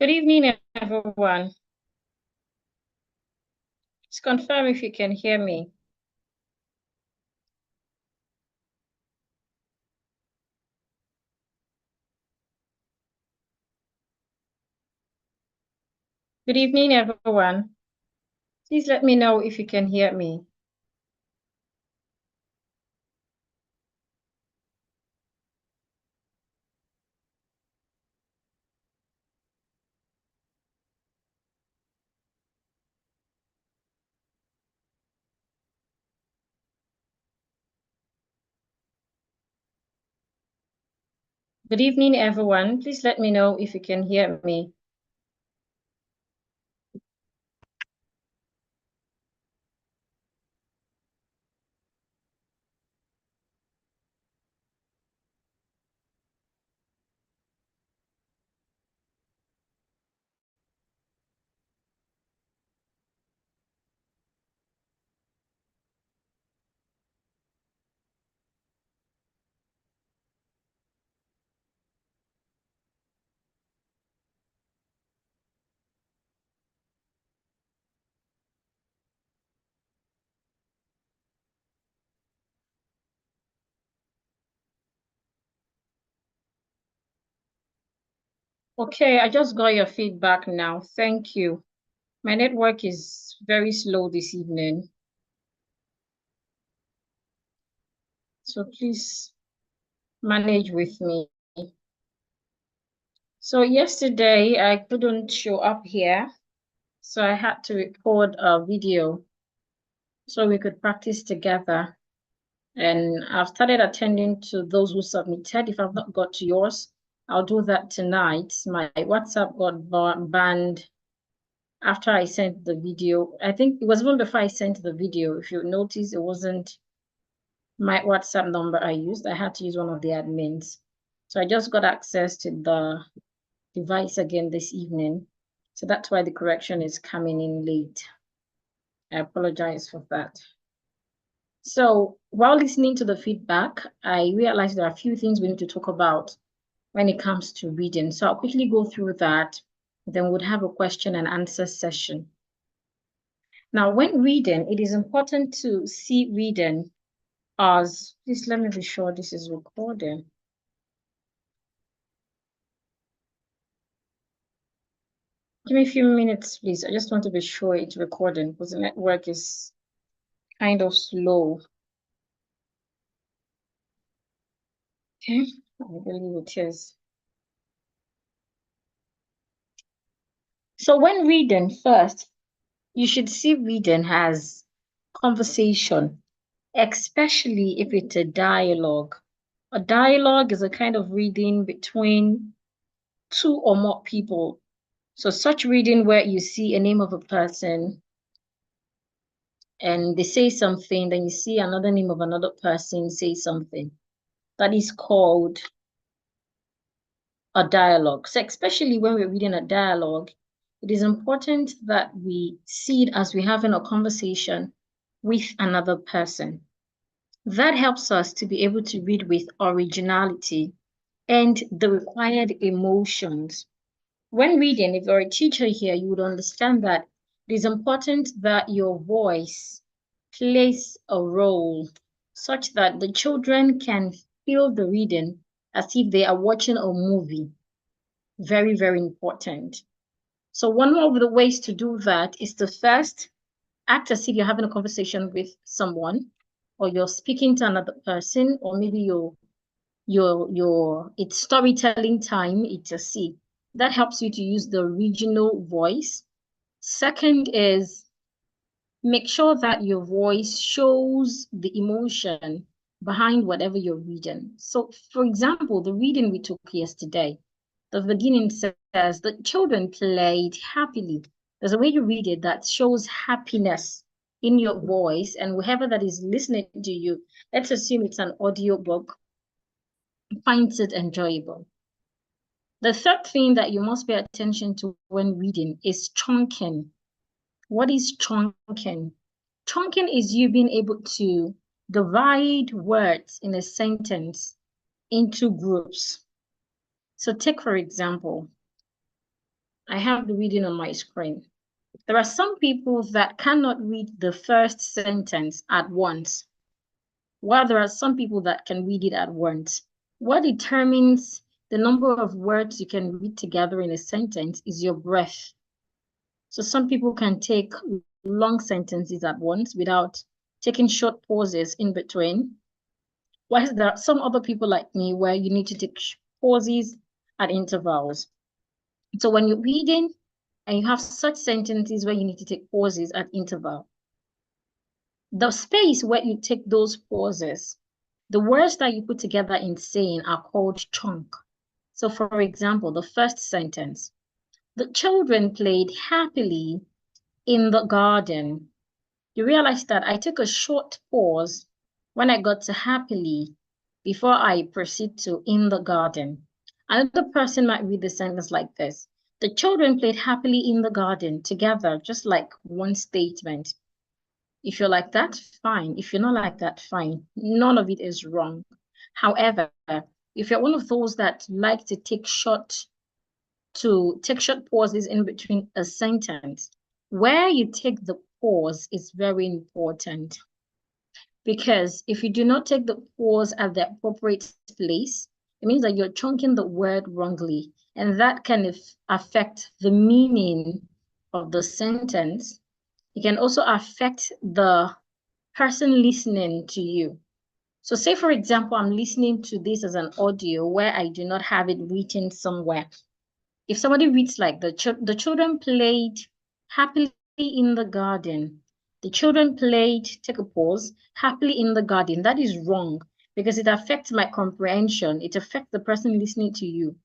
Good evening, everyone. Just confirm if you can hear me. Good evening, everyone. Please let me know if you can hear me. Good evening, everyone. Please let me know if you can hear me. Okay, I just got your feedback now. Thank you. My network is very slow this evening, so please manage with me. So yesterday I couldn't show up here, so I had to record a video so we could practice together. And I've started attending to those who submitted. If I've not got to yours, I'll do that tonight. My WhatsApp got banned after I sent the video. I think it was even before I sent the video. If you notice, it wasn't my WhatsApp number I used. I had to use one of the admins. So I just got access to the device again this evening. So that's why the correction is coming in late. I apologize for that. So while listening to the feedback, I realized there are a few things we need to talk about when it comes to reading. So I'll quickly go through that, then we'll have a question and answer session. Now, when reading, it is important to see reading as, please let me be sure this is recording. Give me a few minutes, please. I just want to be sure it's recording because the network is kind of slow. Okay, I believe it is. So when reading first, you should see reading as conversation, especially if it's a dialogue. A dialogue is a kind of reading between two or more people. So such reading where you see a name of a person and they say something, then you see another name of another person say something. That is called a dialogue. So especially when we're reading a dialogue, it is important that we see it as we're having a conversation with another person. That helps us to be able to read with originality and the required emotions. When reading, if you're a teacher here, you would understand that it is important that your voice plays a role such that the children can feel the reading as if they are watching a movie. Very, very important. So one of the ways to do that is to first act as if you're having a conversation with someone, or you're speaking to another person, or maybe it's storytelling time, it's a C. That helps you to use the original voice. Second is make sure that your voice shows the emotion behind whatever you're reading. So for example, the reading we took yesterday, the beginning says the children played happily. There's a way you read it that shows happiness in your voice, and whoever that is listening to you, let's assume it's an audio book, finds it enjoyable. The third thing that you must pay attention to when reading is chunking. What is chunking? Chunking is you being able to divide words in a sentence into groups. So take, for example, I have the reading on my screen. There are some people that cannot read the first sentence at once, while there are some people that can read it at once. What determines the number of words you can read together in a sentence is your breath. So some people can take long sentences at once without taking short pauses in between. Whilst there are some other people like me where you need to take pauses at intervals. So when you're reading and you have such sentences where you need to take pauses at interval, the space where you take those pauses, the words that you put together in saying are called chunk. So for example, the first sentence, the children played happily in the garden. You realize that I took a short pause when I got to happily before I proceed to in the garden. Another person might read the sentence like this. The children played happily in the garden together, just like one statement. If you're like that, fine. If you're not like that, fine. None of it is wrong. However, if you're one of those that like to take short pauses in between a sentence, where you take the pause is very important. Because if you do not take the pause at the appropriate place, it means that you're chunking the word wrongly. And that can affect the meaning of the sentence. It can also affect the person listening to you. So say, for example, I'm listening to this as an audio where I do not have it written somewhere. If somebody reads like the children played happily in the garden, the children played, take a pause, happily in the garden, that is wrong because it affects my comprehension. It affects the person listening to you.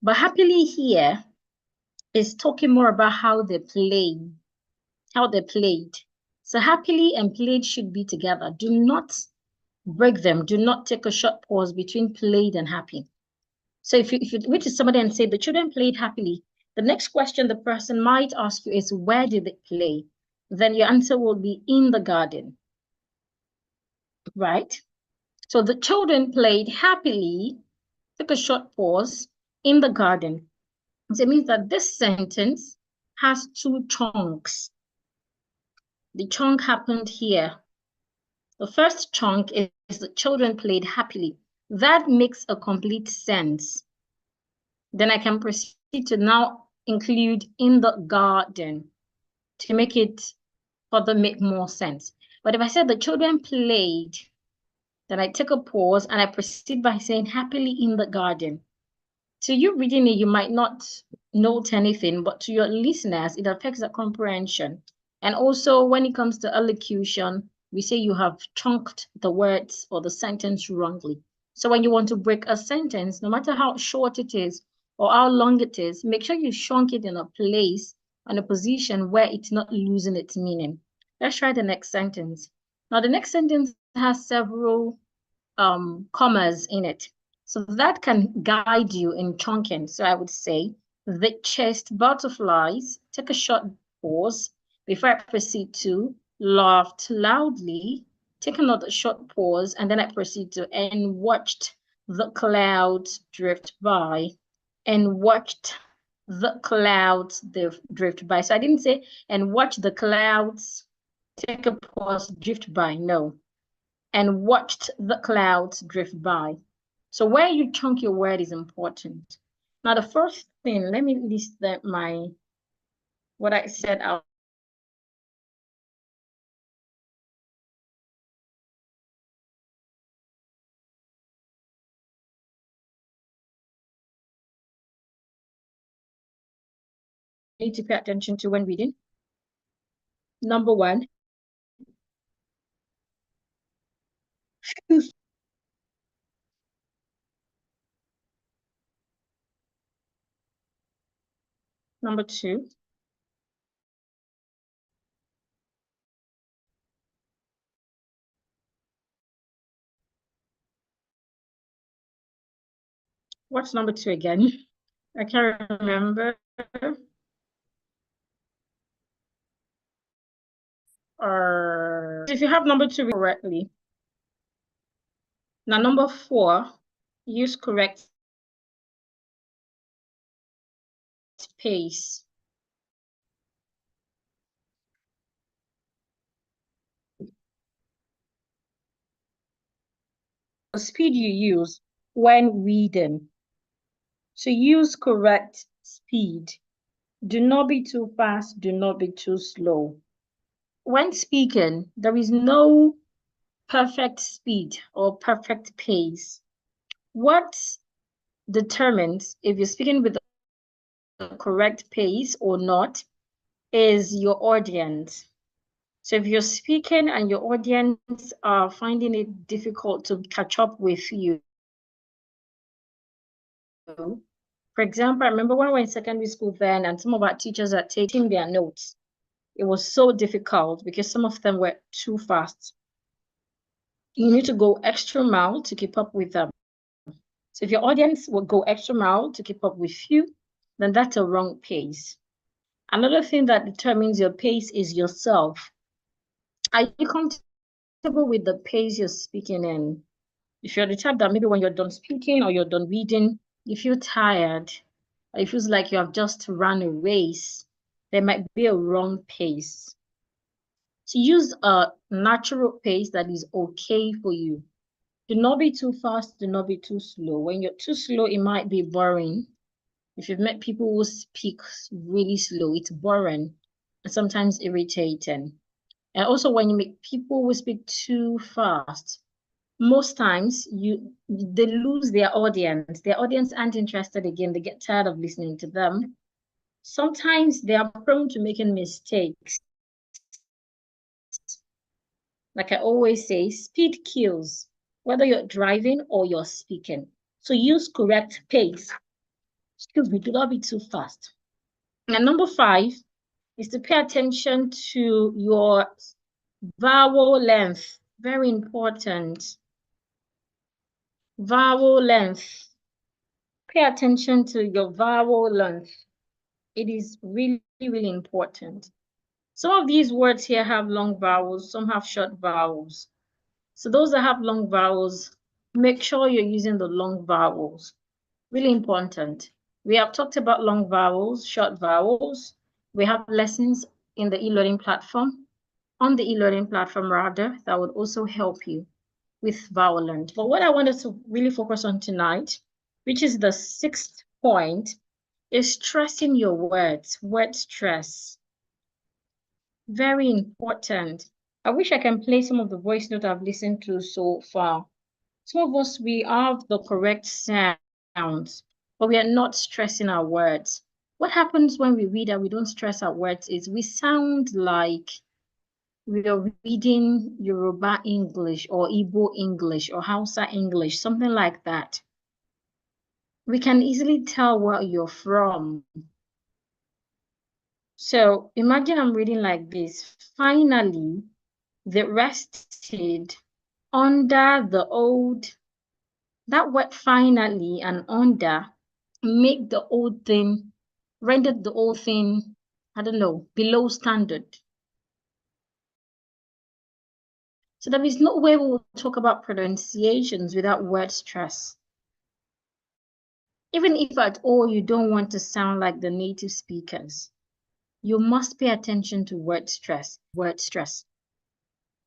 But happily here is talking more about how they played. So happily and played should be together. Do not break them. Do not take a short pause between played and happy. So if you reach to somebody and say the children played happily, the next question the person might ask you is, where did they play? Then your answer will be in the garden, right? So the children played happily, took a short pause, in the garden. So it means that this sentence has two chunks. The chunk happened here. The first chunk is the children played happily. That makes a complete sense. Then I can proceed to now include in the garden to make it further make more sense. But if I said the children played, then I take a pause and I proceed by saying happily in the garden. To you reading it, you might not note anything, but to your listeners, it affects the comprehension. And also when it comes to elocution, we say you have chunked the words or the sentence wrongly. So when you want to break a sentence, no matter how short it is or how long it is, make sure you chunk it in a place and a position where it's not losing its meaning. Let's try the next sentence. Now, the next sentence has several commas in it. So that can guide you in chunking. So I would say the chest butterflies, take a short pause before I proceed to laughed loudly, take another short pause, and then I proceed to and watched the clouds drift by and watched the clouds drift by. So I didn't say and watch the clouds, take a pause, drift by. No, and watched the clouds drift by. So where you chunk your word is important. Now, the first thing, let me list that what I said out. Need to pay attention to when reading. Number one, number two, what's number two again? I can't remember. Or if you have number two correctly. Now, number four, use correct pace. The speed you use when reading. So use correct speed. Do not be too fast, do not be too slow. When speaking, there is no perfect speed or perfect pace. What determines if you're speaking with the correct pace or not is your audience. So if you're speaking and your audience are finding it difficult to catch up with you, for example, I remember when we were in secondary school then, and some of our teachers are taking their notes. It was so difficult because some of them were too fast. You need to go extra mile to keep up with them. So if your audience will go extra mile to keep up with you, then that's a wrong pace. Another thing that determines your pace is yourself. Are you comfortable with the pace you're speaking in? If you're the type that maybe when you're done speaking or you're done reading, you feel tired, or it feels like you have just run a race, there might be a wrong pace. So use a natural pace that is okay for you. Do not be too fast, do not be too slow. When you're too slow, it might be boring. If you've met people who speak really slow, it's boring and sometimes irritating. And also when you meet people who speak too fast, most times they lose their audience. Their audience aren't interested again. They get tired of listening to them. Sometimes they are prone to making mistakes. Like I always say, speed kills, whether you're driving or you're speaking. So use correct pace. Excuse me, do not be too fast. And number 5 is to pay attention to your vowel length. Very important. Vowel length. Pay attention to your vowel length. It is really, really important. Some of these words here have long vowels, some have short vowels. So those that have long vowels, make sure you're using the long vowels. Really important. We have talked about long vowels, short vowels. We have lessons in the e-learning platform, on the e-learning platform rather, that would also help you with vowel learning. But what I wanted to really focus on tonight, which is the 6th point, is stressing your words, word stress. Very important. I wish I can play some of the voice note I've listened to so far. Some of us, we have the correct sounds, but we are not stressing our words. What happens when we read and we don't stress our words is we sound like we are reading Yoruba English or Igbo English or Hausa English, something like that. We can easily tell where you're from. So imagine I'm reading like this. Finally, they rested under the old. That word finally and under make the old thing, rendered the old thing, I don't know, below standard. So there is no way we will talk about pronunciations without word stress. Even if at all you don't want to sound like the native speakers, you must pay attention to word stress.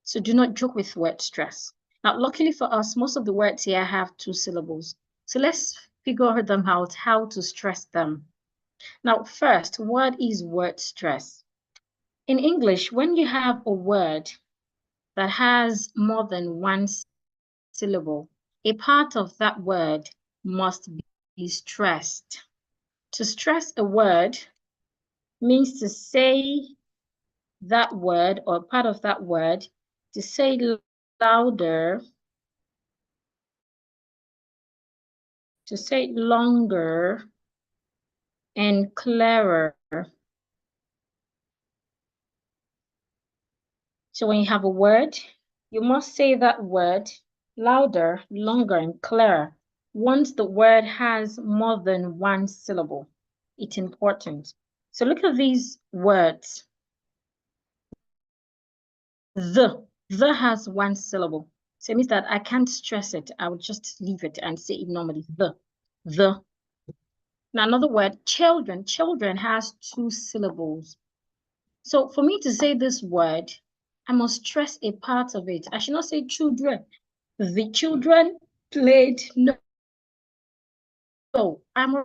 So do not joke with word stress. Now, luckily for us, most of the words here have 2 syllables. So let's figure them out, how to stress them. Now, first, what is word stress? In English, when you have a word that has more than 1 syllable, a part of that word must be stressed. To stress a word means to say that word or part of that word, to say louder, to say longer and clearer. So when you have a word, you must say that word louder, longer, and clearer. Once the word has more than 1 syllable, it's important. So look at these words. The has 1 syllable. So it means that I can't stress it. I would just leave it and say it normally. The. Now, another word, children. Children has 2 syllables. So for me to say this word, I must stress a part of it. I should not say children. The children played. No, I'm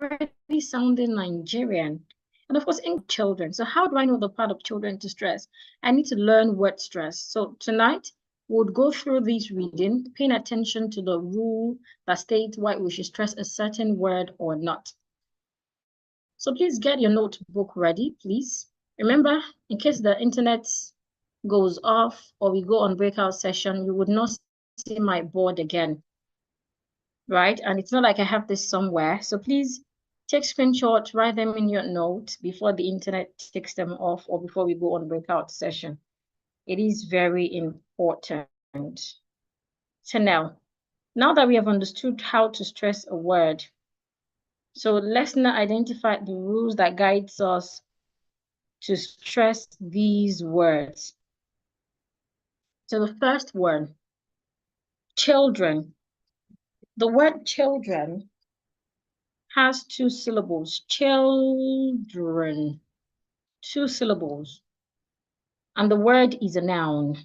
already sounding Nigerian. And of course, in children. So how do I know the part of children to stress? I need to learn word stress. So tonight, we'll go through this reading, paying attention to the rule that states why we should stress a certain word or not. So please get your notebook ready, please. Remember, in case the internet goes off or we go on breakout session, you would not see my board again, right? And it's not like I have this somewhere. So please take screenshots, write them in your notes before the internet takes them off or before we go on breakout session. It is very important. So now that we have understood how to stress a word, so let's now identify the rules that guides us to stress these words. So the first word, children. The word children has 2 syllables. Children, 2 syllables. And the word is a noun.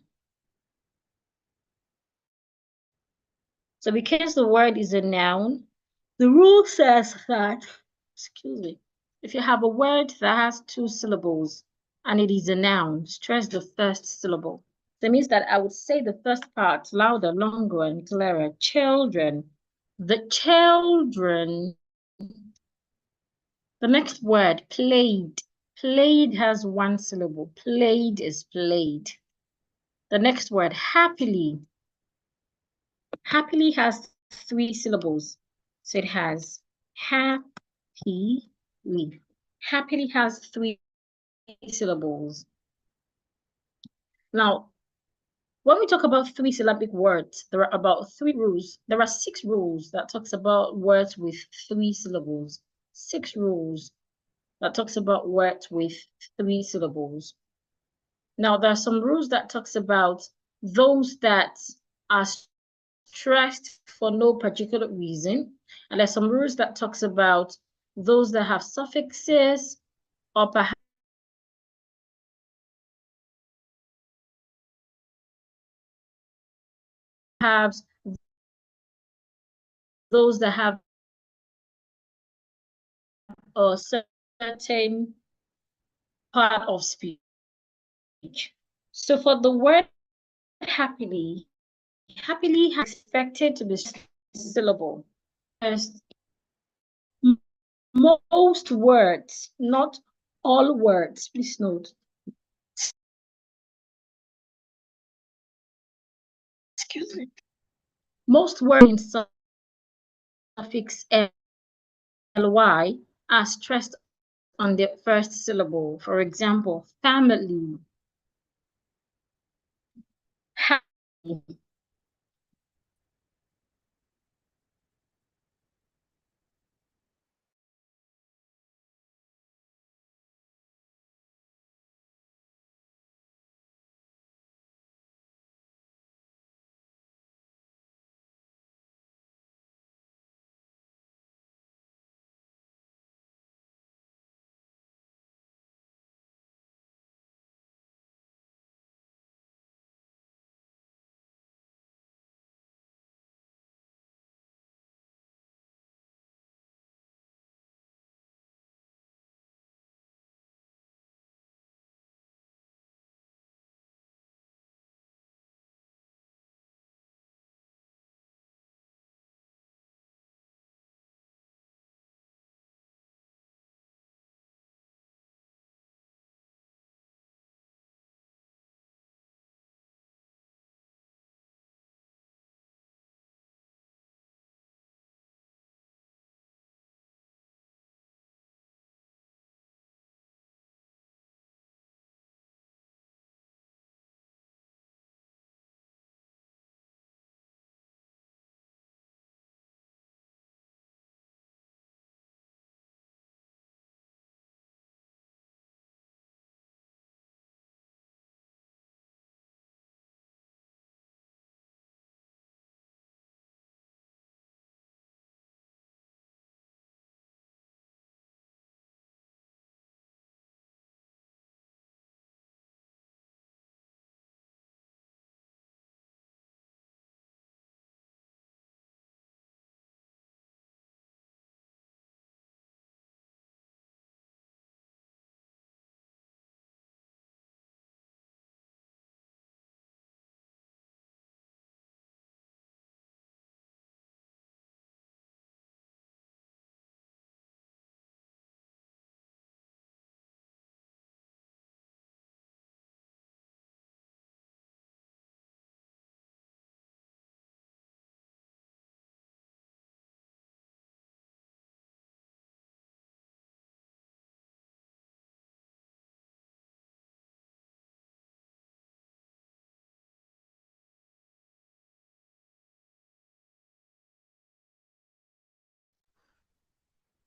So because the word is a noun, the rule says that, excuse me, if you have a word that has 2 syllables and it is a noun, stress the first syllable. That means that I would say the first part louder, longer, and clearer. Children. The children. The next word, played. Played has 1 syllable. Played is played. The next word, happily. Happily has 3 syllables. So it has happily. Happily has 3 syllables. Now, when we talk about 3-syllabic words, there are about 3 rules. There are 6 rules that talks about words with 3 syllables. 6 rules that talks about words with 3 syllables. Now, there are some rules that talks about those that are stressed for no particular reason. And there's some rules that talks about those that have suffixes or perhaps those that have a certain part of speech. So for the word happily, happily is expected to be syllable. First, most words, not all words, please note. Excuse me. Most words in suffix ly are stressed on the first syllable. For example, family, happy.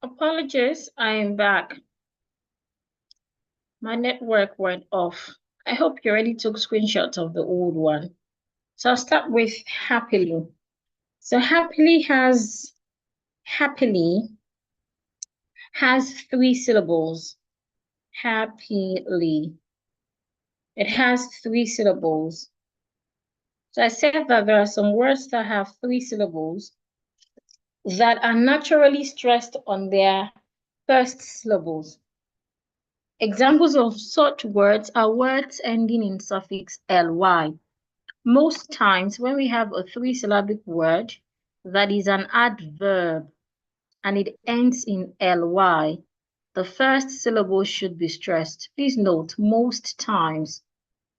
Apologies, I am back. My network went off. I hope you already took screenshots of the old one. So I'll start with happily. So happily has 3 syllables. Happily. It has 3 syllables. So I said that there are some words that have 3 syllables that are naturally stressed on their first syllables. Examples of such words are words ending in suffix ly. Most times when we have a 3-syllabic word that is an adverb and it ends in ly, the first syllable should be stressed. Please note, most times,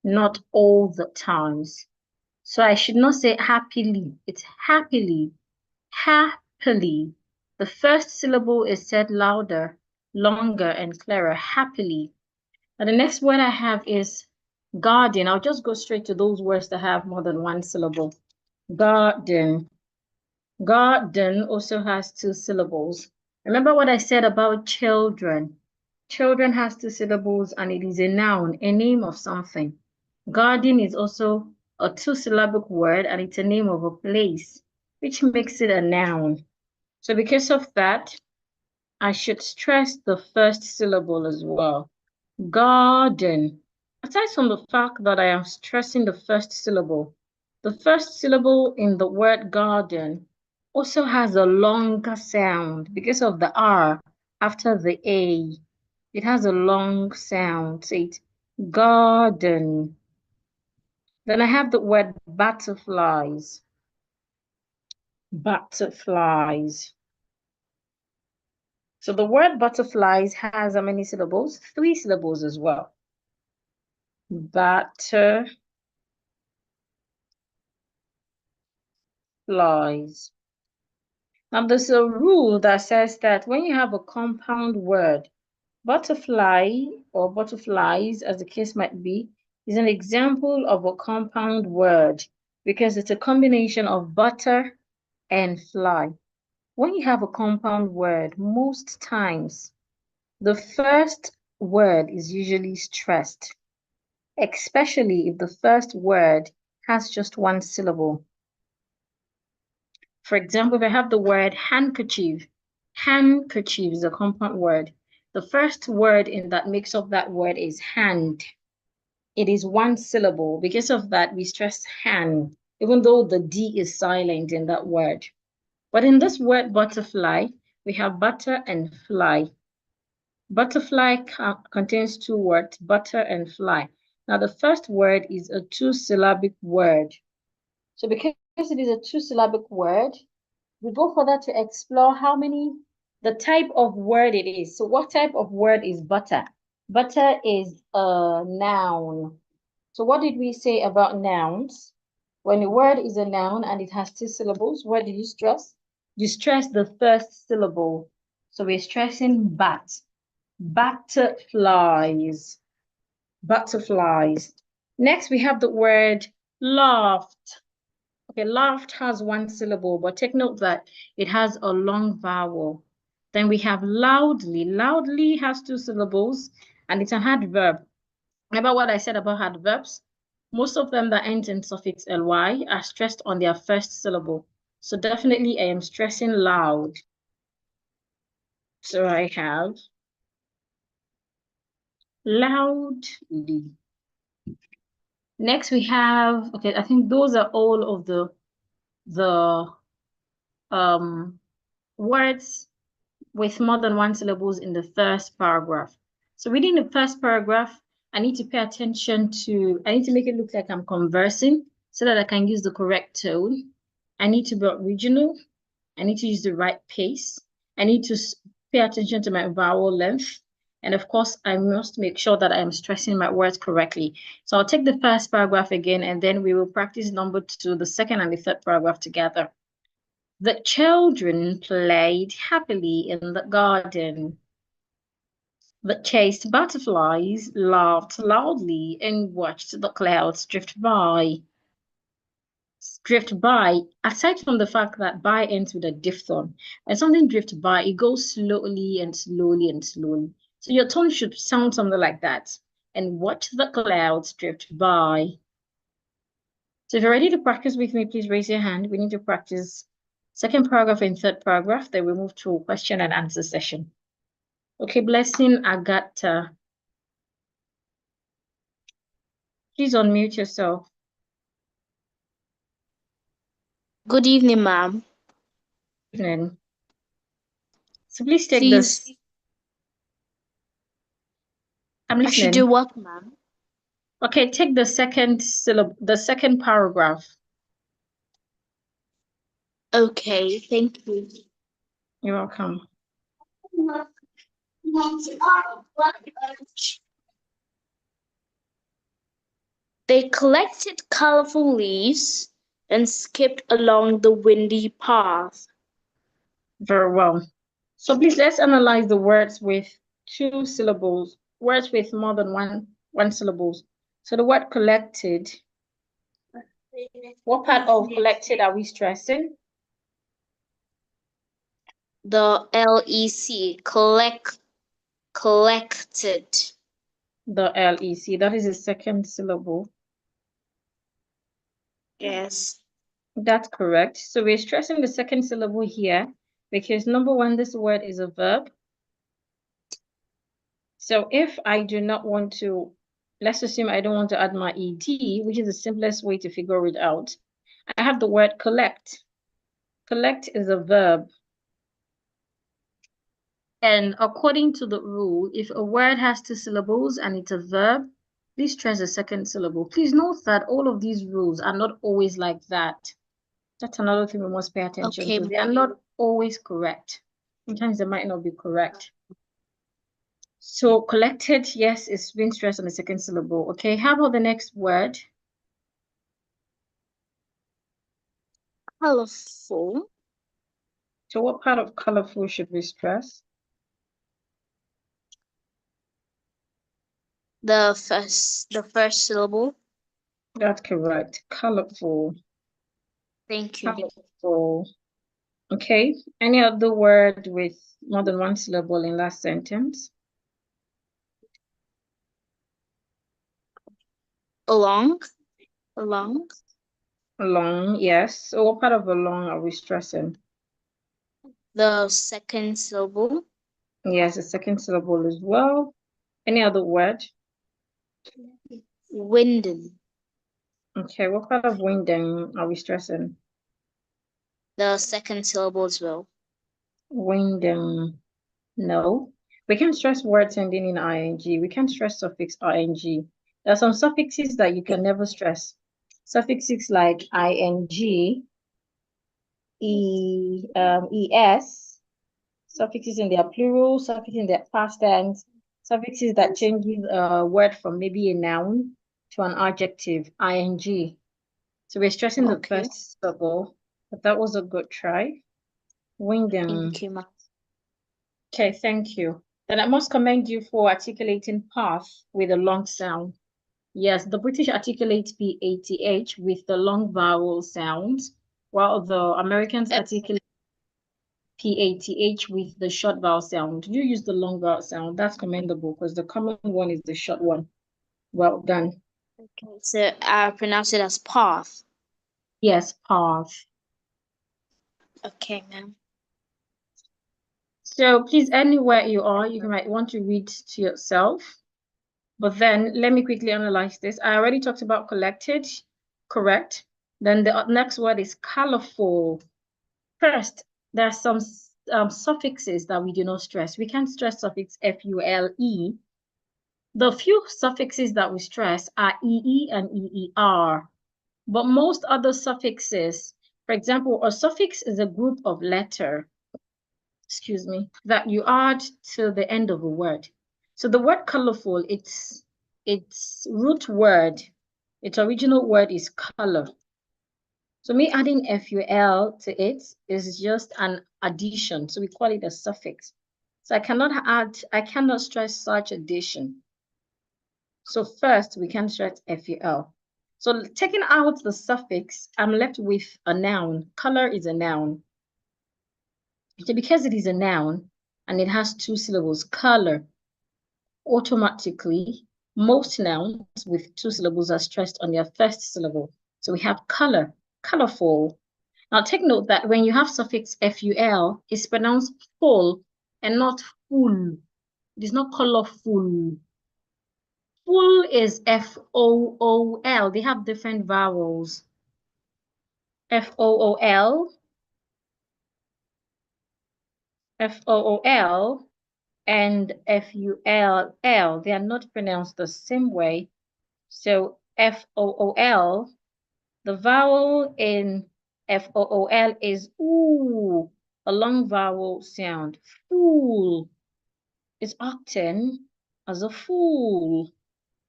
not all the times. So I should not say happily, it's happily, happily. The first syllable is said louder, longer, and clearer, happily. Now the next word I have is garden. I'll just go straight to those words that have more than 1 syllable. Garden. Garden also has 2 syllables. Remember what I said about children. Children has 2 syllables and it is a noun, a name of something. Garden is also a 2-syllabic word and it's a name of a place, which makes it a noun. So because of that, I should stress the first syllable as well. Garden. Aside from the fact that I am stressing the first syllable, the first syllable in the word garden also has a longer sound because of the R after the A. It has a long sound. Say it, garden. Then I have the word butterflies. Butterflies. So the word butterflies has how many syllables? 3 syllables as well. Butterflies. Now there's a rule that says that when you have a compound word, butterfly or butterflies, as the case might be, is an example of a compound word because it's a combination of butter and fly. When you have a compound word, most times the first word is usually stressed, especially if the first word has just 1 syllable. For example, if I have the word handkerchief, handkerchief is a compound word. The first word in that makes up that word is hand. It is 1 syllable. Because of that, we stress hand, even though the D is silent in that word. But in this word butterfly, we have butter and fly. Butterfly contains 2 words, butter and fly. Now the first word is a 2-syllabic word. So because it is a 2-syllabic word, we go further to explore the type of word it is. So what type of word is butter? Butter is a noun. So what did we say about nouns? When a word is a noun and it has 2 syllables, what do you stress? You stress the first syllable. So we're stressing bat. Butterflies. Butterflies. Next, we have the word laughed. Okay, laughed has 1 syllable, but take note that it has a long vowel. Then we have loudly. Loudly has 2 syllables, and it's an adverb. Remember what I said about adverbs? Most of them that end in suffix ly are stressed on their first syllable. So definitely I am stressing loud. So I have loudly. Next we have, okay, I think those are all of the words with more than 1 syllables in the first paragraph. So reading the first paragraph, I need to pay attention to, I need to make it look like I'm conversing so that I can use the correct tone. I need to be original. I need to use the right pace. I need to pay attention to my vowel length. And of course, I must make sure that I am stressing my words correctly. So I'll take the first paragraph again, and then we will practice number 2, the second and the third paragraph together. The children played happily in the garden. The chased butterflies, laughed loudly, and watched the clouds drift by. drift by, aside from the fact that by ends with a diphthong, when something drifts by, it goes slowly and slowly and slowly. So your tone should sound something like that. And watch the clouds drift by. So if you're ready to practice with me, please raise your hand. We need to practice second paragraph and third paragraph. Then we move to a question and answer session. Okay, Blessing Agatha. Please unmute yourself. Good evening, ma'am. Good evening. So please take this. I'm I should listening. do what, ma'am? Okay, take the second syllable, the second paragraph. Okay, thank you. You're welcome. They collected colorful leaves and skipped along the windy path. Very well. So please let's analyze the words with two syllables, words with more than one syllables. So the word collected, what part of collected are we stressing? The LEC, collected. The LEC, that is the second syllable. Yes. That's correct. So we're stressing the second syllable here because number one, this word is a verb. So if I do not want to, let's assume I don't want to add my ED, which is the simplest way to figure it out. I have the word collect. Collect is a verb. And according to the rule, if a word has two syllables and it's a verb, please stress the second syllable. Please note that all of these rules are not always like that. That's another thing we must pay attention to. They are not always correct. Sometimes they might not be correct. So collected, yes, it's being stressed on the second syllable. Okay, how about the next word? Colorful. So what part of colorful should we stress? The first syllable. That's correct. Colorful. Thank you. Colorful. Okay. Any other word with more than one syllable in last sentence? Along. Along, yes. So what part of along are we stressing? The second syllable. Yes, the second syllable as well. Any other word? Winden. Okay, what part of winden are we stressing? The second syllable as well. Winden. No. We can stress words ending in ing. We can stress suffix ing. There are some suffixes that you can never stress. Suffixes like ing, es, suffixes in their plural, suffixes in their past tense, suffixes that changes a word from maybe a noun to an adjective, ing. So we're stressing the first syllable, but that was a good try. Winden. Thank you, ma'am. Okay, thank you. Then I must commend you for articulating path with a long sound. Yes, the British articulate PATH with the long vowel sounds, while the Americans articulate PATH with the short vowel sound. You use the long vowel sound. That's commendable because the common one is the short one. Well done. Okay, so I pronounce it as path. Yes, path. Okay, ma'am. So please, anywhere you are, you might want to read to yourself. But then let me quickly analyze this. I already talked about collected, correct? Then the next word is colorful. First, there are some suffixes that we do not stress. We can't stress suffix F-U-L-E. The few suffixes that we stress are E-E and E-E-R. But most other suffixes, for example, a suffix is a group of letter, that you add to the end of a word. So the word colorful, its root word, its original word is color. So me adding FUL to it is just an addition. So we call it a suffix. So I cannot stress such addition. So first we can stress FUL. So taking out the suffix, I'm left with a noun. Color is a noun. So because it is a noun and it has 2 syllables, color, automatically, most nouns with 2 syllables are stressed on their first syllable. So we have color, colorful. Now take note that when you have suffix ful, it's pronounced full and not full. It is not colorful. Full is F-O-O-L. They have different vowels. F-O-O-L, F-O-O-L, and F-U-L-L. They are not pronounced the same way. So F-O-O-L, the vowel in F-O-O-L is ooh, a long vowel sound. Fool is often as a fool,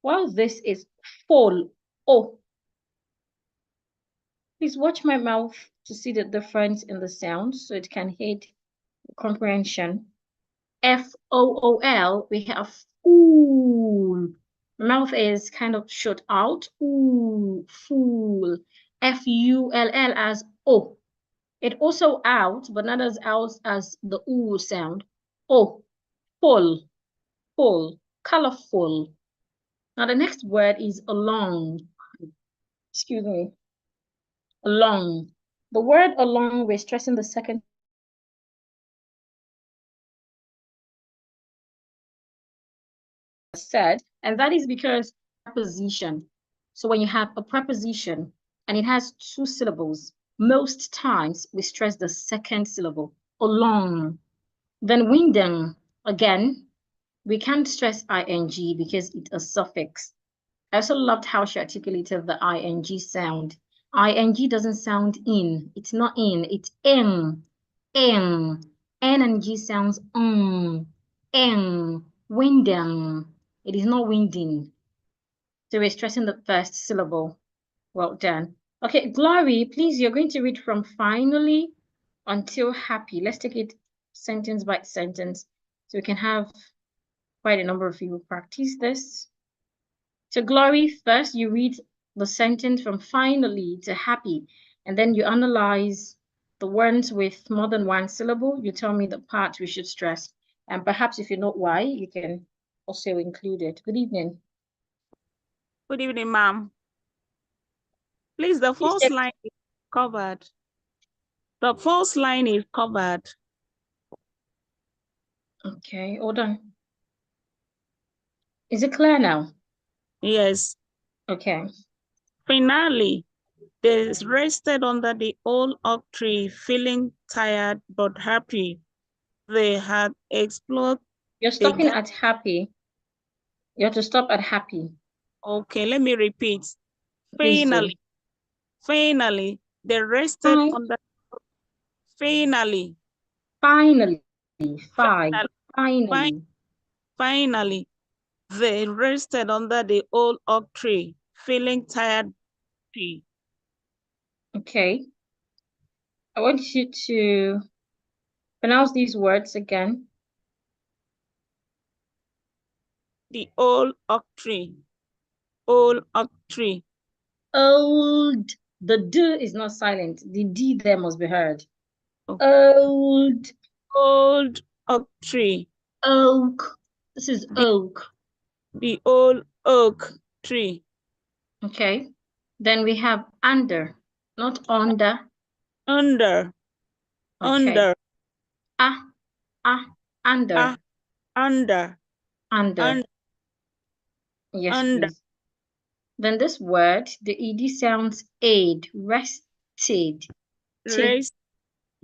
while this is full. Oh, please watch my mouth to see the difference in the sounds so it can aid comprehension. F-O-O-L, we have fool. Mouth is kind of shut out. Ooh, fool. F-U-L-L as O. It also out, but not as out as the oo sound. Oh, full, full, colorful. Now the next word is along. Excuse me. Along. The word along, we're stressing the second said, and that is because preposition. So when you have a preposition and it has 2 syllables, most times we stress the second syllable, along. Then winding, again, we can't stress ing because it's a suffix. I also loved how she articulated the ing sound. Ing doesn't sound in. It's not in. It's in. In. N and G sounds in. Winding. It is not winding. So we're stressing the first syllable. Well done. Okay, Glory, please, you're going to read from finally until happy. Let's take it sentence by sentence so we can have quite a number of you practice this. So Glory, first you read the sentence from finally to happy, and then you analyze the words with more than 1 syllable. You tell me the part we should stress. And perhaps if you know why, you can also include it. Good evening. Good evening, ma'am. Please, the first line is covered. The first line is covered. Okay, hold on. Is it clear now? Yes. Okay. Finally, they rested under the old oak tree, feeling tired but happy. They had explored. You're stopping at happy. You have to stop at happy. Okay, let me repeat. Please Finally, do. finally, they rested under. Finally. Finally. Finally, they rested under the old oak tree, feeling tired. Okay. I want you to pronounce these words again. The old oak tree. Old oak tree. Old. The D is not silent. The D there must be heard. Old. Old oak tree. Oak. This is oak. The old oak tree. Okay. Then we have under, not under. Under. Okay. Under. Under. Under. Under. Yes, under. please. Then this word, the ED sounds aid, rested.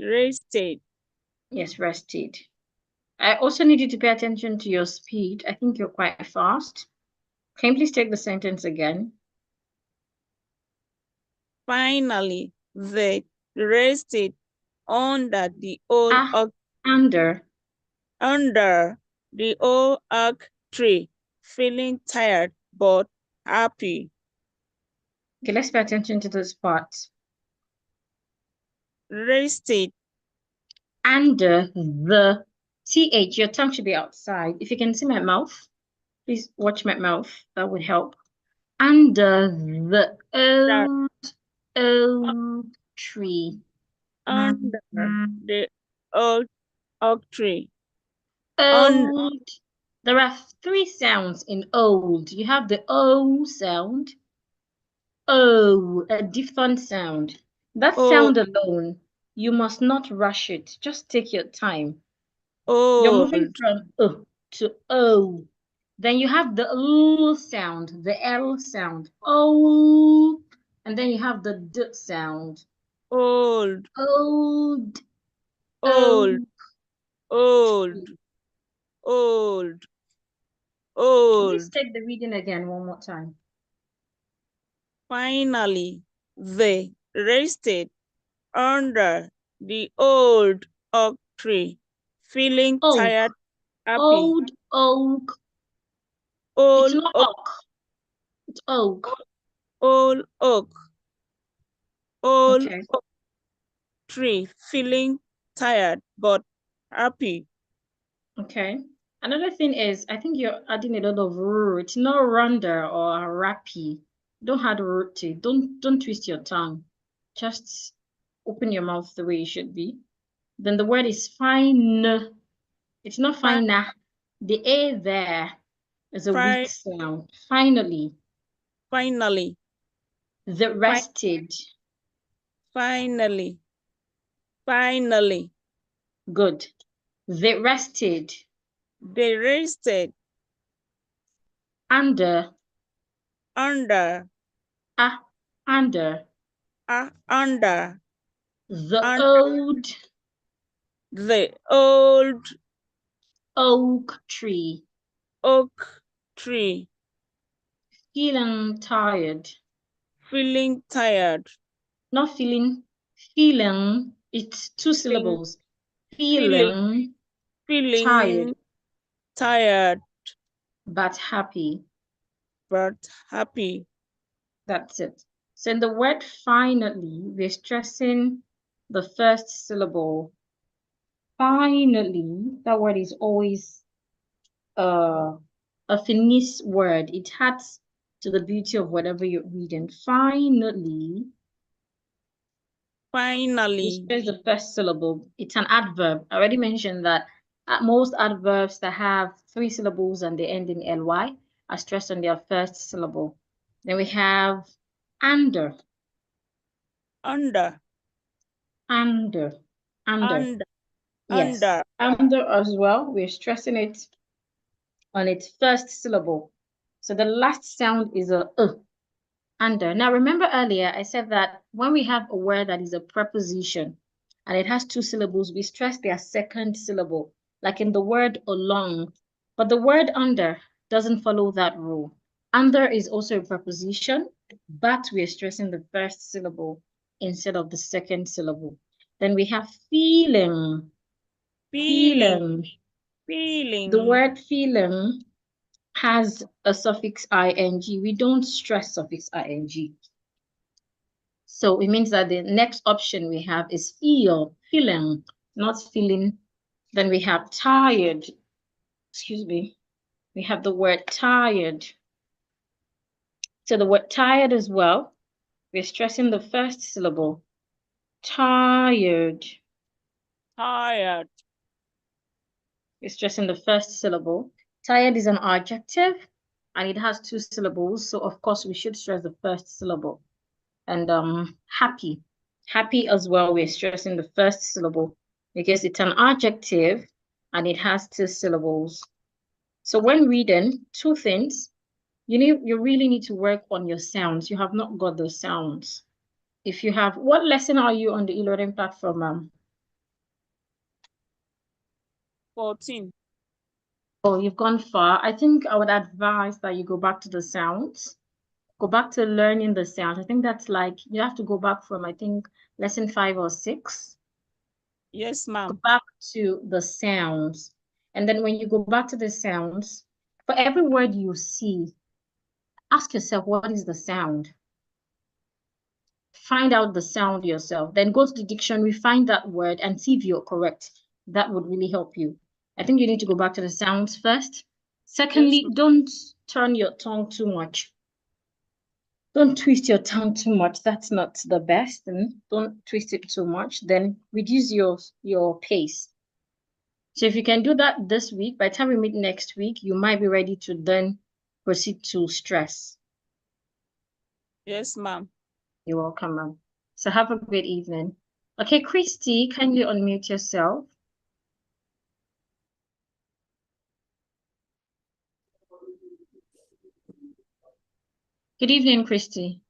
Rested. Yes, rested. I also need you to pay attention to your speed. I think you're quite fast. Can you please take the sentence again? Finally, they rested under the old oak. Under the old oak tree, feeling tired but happy. Okay, let's pay attention to this part. Rested. Under the TH, your tongue should be outside. If you can see my mouth, please watch my mouth. That would help. Under the old tree. Under the oak tree. Under. Old. There are three sounds in old. You have the O sound. O, a different sound. That Oh. sound alone, you must not rush it. Just take your time. Old. You're moving from to O. Then you have the L sound, the L sound. O. And then you have the D sound. Old. Old. Old. Old. Old. Old. Please take the reading again one more time. Finally, they rested under the old oak tree, feeling Oak. tired, happy. Old oak. Old It's not oak. oak. It's oak. Old oak. Old Okay. oak tree, feeling tired but happy. Okay. Another thing is, I think you're adding a lot of r. It's not runda or rappy. Don't add r to it. Don't twist your tongue. Just open your mouth the way it should be. Then the word is fine. It's not fine. The A there is a weak sound. Finally. Finally. The rested. Finally. Finally. Good. They rested. They rested. Under. Under. Under. Under. The Under. old. The old Oak tree. oak tree. Feeling tired. Feeling tired. Not feeling. Feeling. It's two syllables. Feeling tired. But happy. That's it. So in the word finally, we're stressing the first syllable. Finally, that word is always a finished word. It adds to the beauty of whatever you're reading. Finally. Stress the first syllable. It's an adverb. I already mentioned that most adverbs that have three syllables and they end in ly are stressed on their first syllable. Then we have under. Under. Yes. Under as well. We're stressing it on its first syllable. So the last sound is a under. Now remember earlier I said that when we have a word that is a preposition and it has two syllables, we stress their second syllable, like in the word along. But the word under doesn't follow that rule. Under is also a preposition, but we are stressing the first syllable instead of the second syllable. Then we have feeling. Feeling. The word feeling has a suffix ing. We don't stress suffix ing. So it means that the next option we have is feeling, not feeling. Then we have tired. Excuse me. We have the word tired. So the word tired as well, we're stressing the first syllable. Tired. We're stressing the first syllable. Tired is an adjective and it has two syllables. So of course we should stress the first syllable. And happy. Happy as well, we're stressing the first syllable because it's an adjective and it has two syllables. So when reading, two things, you really need to work on your sounds. You have not got those sounds. If you have, what lesson are you on the e-learning platform, 14. Oh, you've gone far. I think I would advise that you go back to the sounds. Go back to learning the sounds. I think that's like, you have to go back from, I think, lesson 5 or 6. Yes, ma'am. Go back to the sounds. And then when you go back to the sounds, for every word you see, ask yourself, what is the sound? Find out the sound yourself. Then go to the dictionary, find that word, and see if you're correct. That would really help you. I think you need to go back to the sounds first. Secondly, Yes, don't turn your tongue too much. Don't twist your tongue too much. That's not the best. Don't twist it too much. Then reduce your pace. So if you can do that this week, by the time we meet next week, you might be ready to then proceed to stress. Yes, ma'am. You're welcome, ma'am. So have a great evening. Okay, Christy, kindly unmute yourself. Good evening, Christy.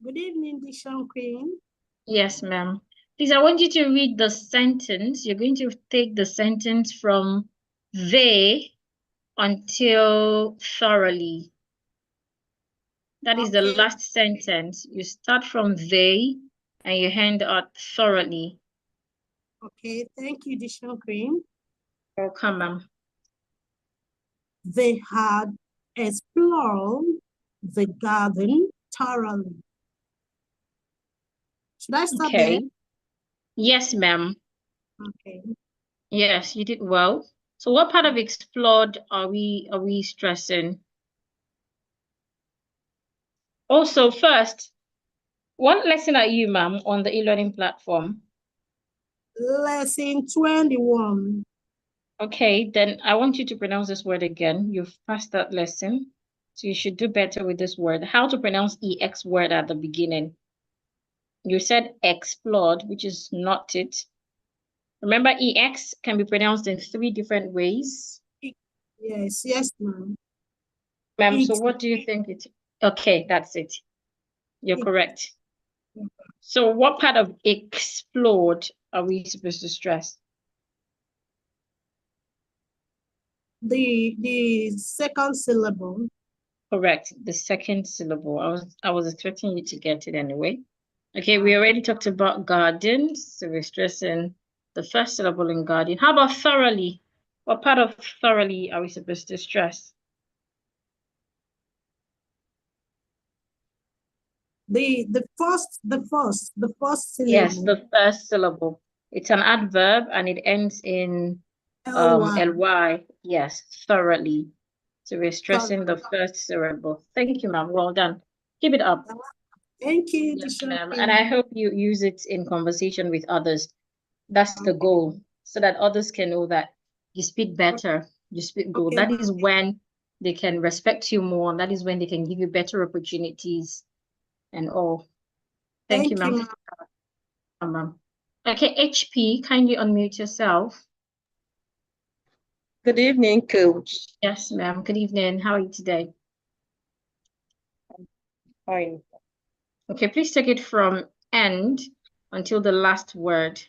Good evening, Dishon Queen. Yes, ma'am. Please, I want you to read the sentence. You're going to take the sentence from they until thoroughly. That is the Okay. last sentence. You start from they and you end out thoroughly. Okay, thank you, Dishon Queen. Welcome, ma'am. They had explored the garden thoroughly. Should I stop there? Okay. Yes, ma'am. Okay. Yes, you did well. So what part of explored are we stressing? Also, first, what lesson are you, ma'am, on the e-learning platform? Lesson 21. Okay, then I want you to pronounce this word again. You've passed that lesson, so you should do better with this word. How to pronounce EX word at the beginning. You said explored, which is not it. Remember, EX can be pronounced in 3 different ways. Yes, yes, ma'am. Ma'am, so what do you think it? Okay, that's it. You're correct. So what part of explored are we supposed to stress? The second syllable. Correct, the second syllable. I was expecting you to get it anyway. Okay, we already talked about garden, so we're stressing the first syllable in garden. How about thoroughly? What part of thoroughly are we supposed to stress? The first syllable. Yes, the first syllable. It's an adverb and it ends in ly. Yes, thoroughly. So we're stressing the first syllable. Thank you, ma'am. Well done. Keep it up. Thank you, Yes, Dishon ma'am. Queen. And I hope you use it in conversation with others. That's the goal, so that others can know that you speak better, you speak good. Okay, That is when they can respect you more. That is when they can give you better opportunities and all. Thank you, ma'am. Ma'am. Okay, HP, kindly unmute yourself. Good evening, Coach. Yes, ma'am. Good evening. How are you today? Fine. Okay, please take it from end until the last word.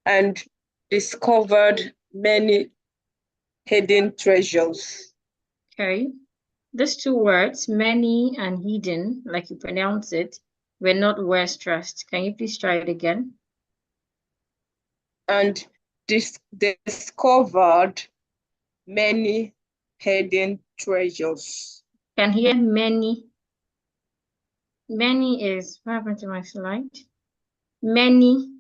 And discovered many hidden treasures. Okay. These 2 words, many and hidden, like you pronounce it, were not word stressed. Can you please try it again? And discovered many hidden treasures. Can hear many. Many is, what happened to my slide? Many.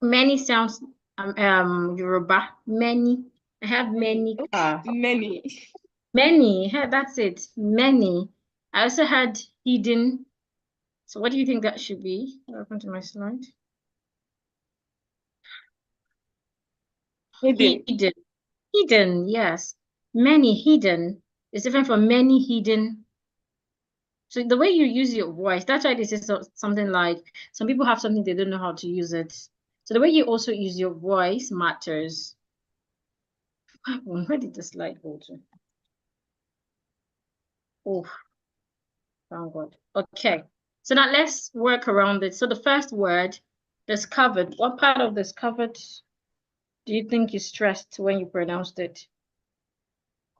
Many sounds Yoruba. Many. I have many cars. Many. Many. That's it. Many. I also had hidden. So what do you think that should be? What happened to my slide? Hidden. Hidden. Hidden, yes. Many hidden is different from many hidden. So the way you use your voice, that's why this is something like, some people have something they don't know how to use it. So the way you also use your voice matters. Where did the slide go to? Oh, thank God. Okay. So now let's work around it. So the first word, discovered. What part of discovered do you think you stressed when you pronounced it?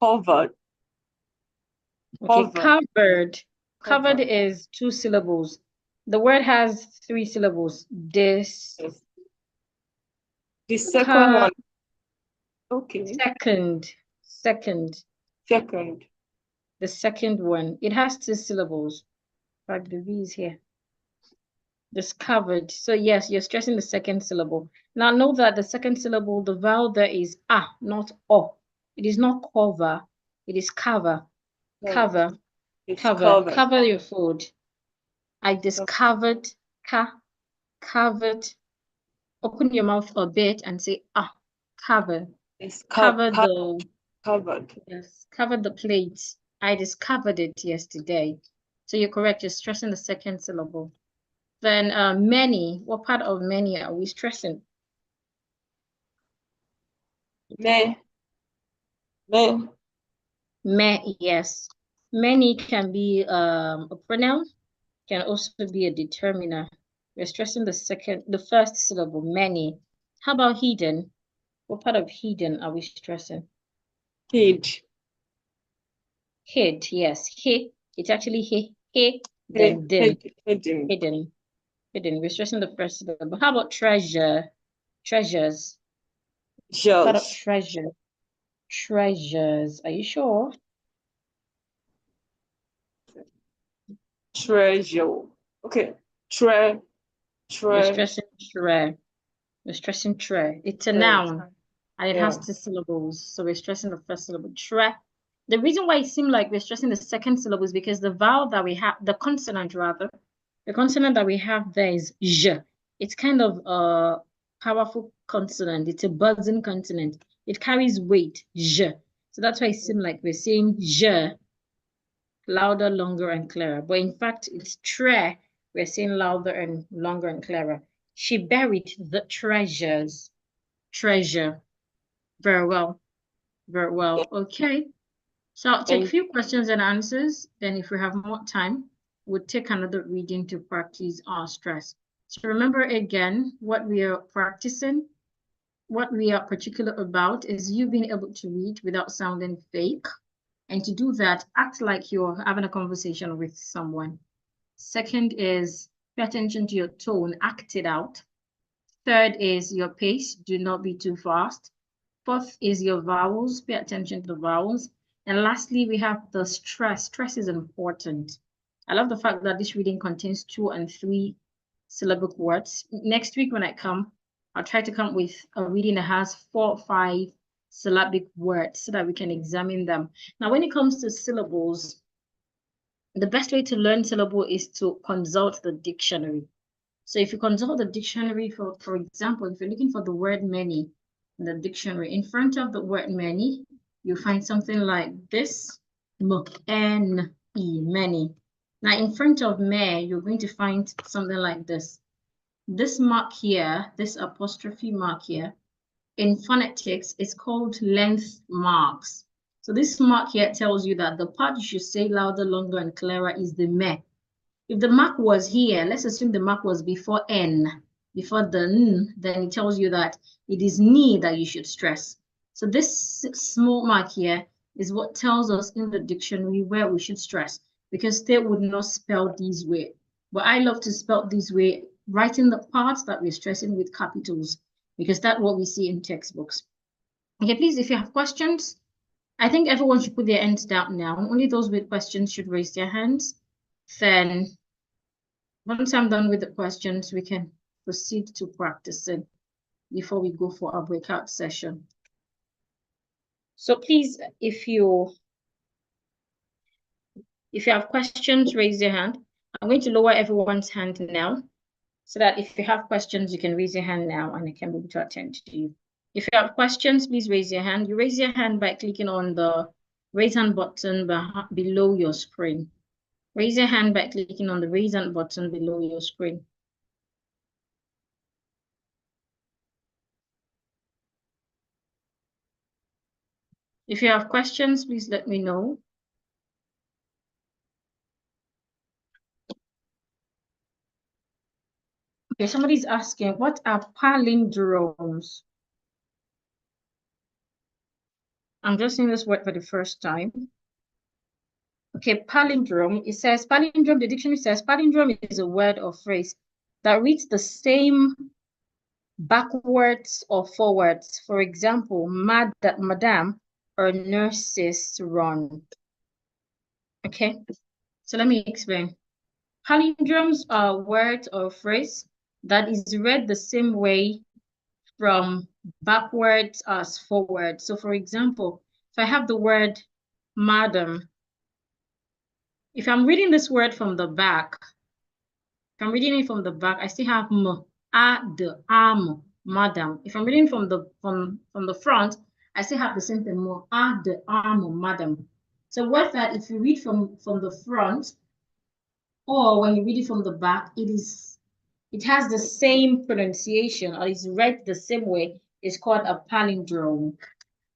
Covered. Okay, covered. Covered Covered. is 2 syllables. The word has 3 syllables. This. The second one. Okay. Second. The second one. It has 2 syllables. But the V is here. Discovered. So yes, you're stressing the second syllable. Now know that the second syllable, the vowel there is a, not o. It is not cover. It is cover. No, Cover. it's Cover. covered. Cover your food. I discovered. Covered. Open your mouth a bit and say, cover. It's Cover the, covered. yes, cover the plate. I discovered it yesterday. So you're correct. You're stressing the second syllable. Then many. What part of many are we stressing? Me. Yes. Many can be a pronoun, can also be a determiner. We're stressing the first syllable, many. How about hidden? What part of hidden are we stressing? Hid. Hid, yes. It's actually then din. Hidden. Hidden. We're stressing the first syllable. How about treasure? Treasures. What part of Just. treasure? Treasures. Are you sure? Treasure. Okay. We're stressing tre. We're stressing tre. It's a noun and it has 2 syllables. So we're stressing the first syllable. Tre. The reason why it seemed like we're stressing the second syllable is because the vowel that we have, the consonant that we have there is j. It's kind of a powerful consonant. It's a buzzing consonant. It carries weight, j. So that's why it seemed like we're saying j, louder, longer, and clearer. But in fact, it's tre. We're saying louder and longer and clearer. She buried the treasures. Treasure. Very well. Very well. Okay. So I'll take a few questions and answers. Then if we have more time, we'll take another reading to practice our stress. So remember again, what we are practicing, what we are particular about is you being able to read without sounding fake. And to do that, act like you're having a conversation with someone. Second is pay attention to your tone, act it out. Third is your pace, do not be too fast. Fourth is your vowels, pay attention to the vowels. And lastly, we have the stress. Stress is important. I love the fact that this reading contains 2 and 3 syllabic words. Next week when I come, I'll try to come with a reading that has 4 or 5 syllabic words so that we can examine them. Now, when it comes to syllables, the best way to learn syllable is to consult the dictionary. So if you consult the dictionary, for example, if you're looking for the word many in the dictionary, in front of the word many, you find something like this, M-N-E, many. Now in front of me, you're going to find something like this. This mark here, this apostrophe mark here, in phonetics, it's called length marks. So this mark here tells you that the part you should say louder, longer, and clearer is the me. If the mark was here, let's assume the mark was before N, before the N, then it tells you that it is ni that you should stress. So this small mark here is what tells us in the dictionary where we should stress, because they would not spell this way. But I love to spell this way, writing the parts that we're stressing with capitals, because that's what we see in textbooks. Okay, please, if you have questions, I think everyone should put their hands down now. Only those with questions should raise their hands. Then once I'm done with the questions, we can proceed to practicing before we go for our breakout session. So please, if you have questions, raise your hand. I'm going to lower everyone's hand now, so that if you have questions, you can raise your hand now and I can be able to attend to you. If you have questions, please raise your hand. You raise your hand by clicking on the raise hand button below your screen. Raise your hand by clicking on the raise hand button below your screen. If you have questions, please let me know. Okay, somebody's asking, what are palindromes? I'm just seeing this word for the first time. Okay, palindrome, it says, palindrome, the dictionary says, palindrome is a word or phrase that reads the same backwards or forwards. For example, madam or nurses run. Okay, so let me explain. Palindromes are words or phrase that is read the same way from backwards as forward. So for example, if I have the word madam, If I'm reading this word from the back, if I'm reading it from the back, I still have m, a, the, am, madam. If I'm reading from the front, I still have the same thing, mo, a, the, am, madam. So what's that? If you read from the front, or when you read it from the back, it has the same pronunciation, or it's read the same way. It's called a palindrome.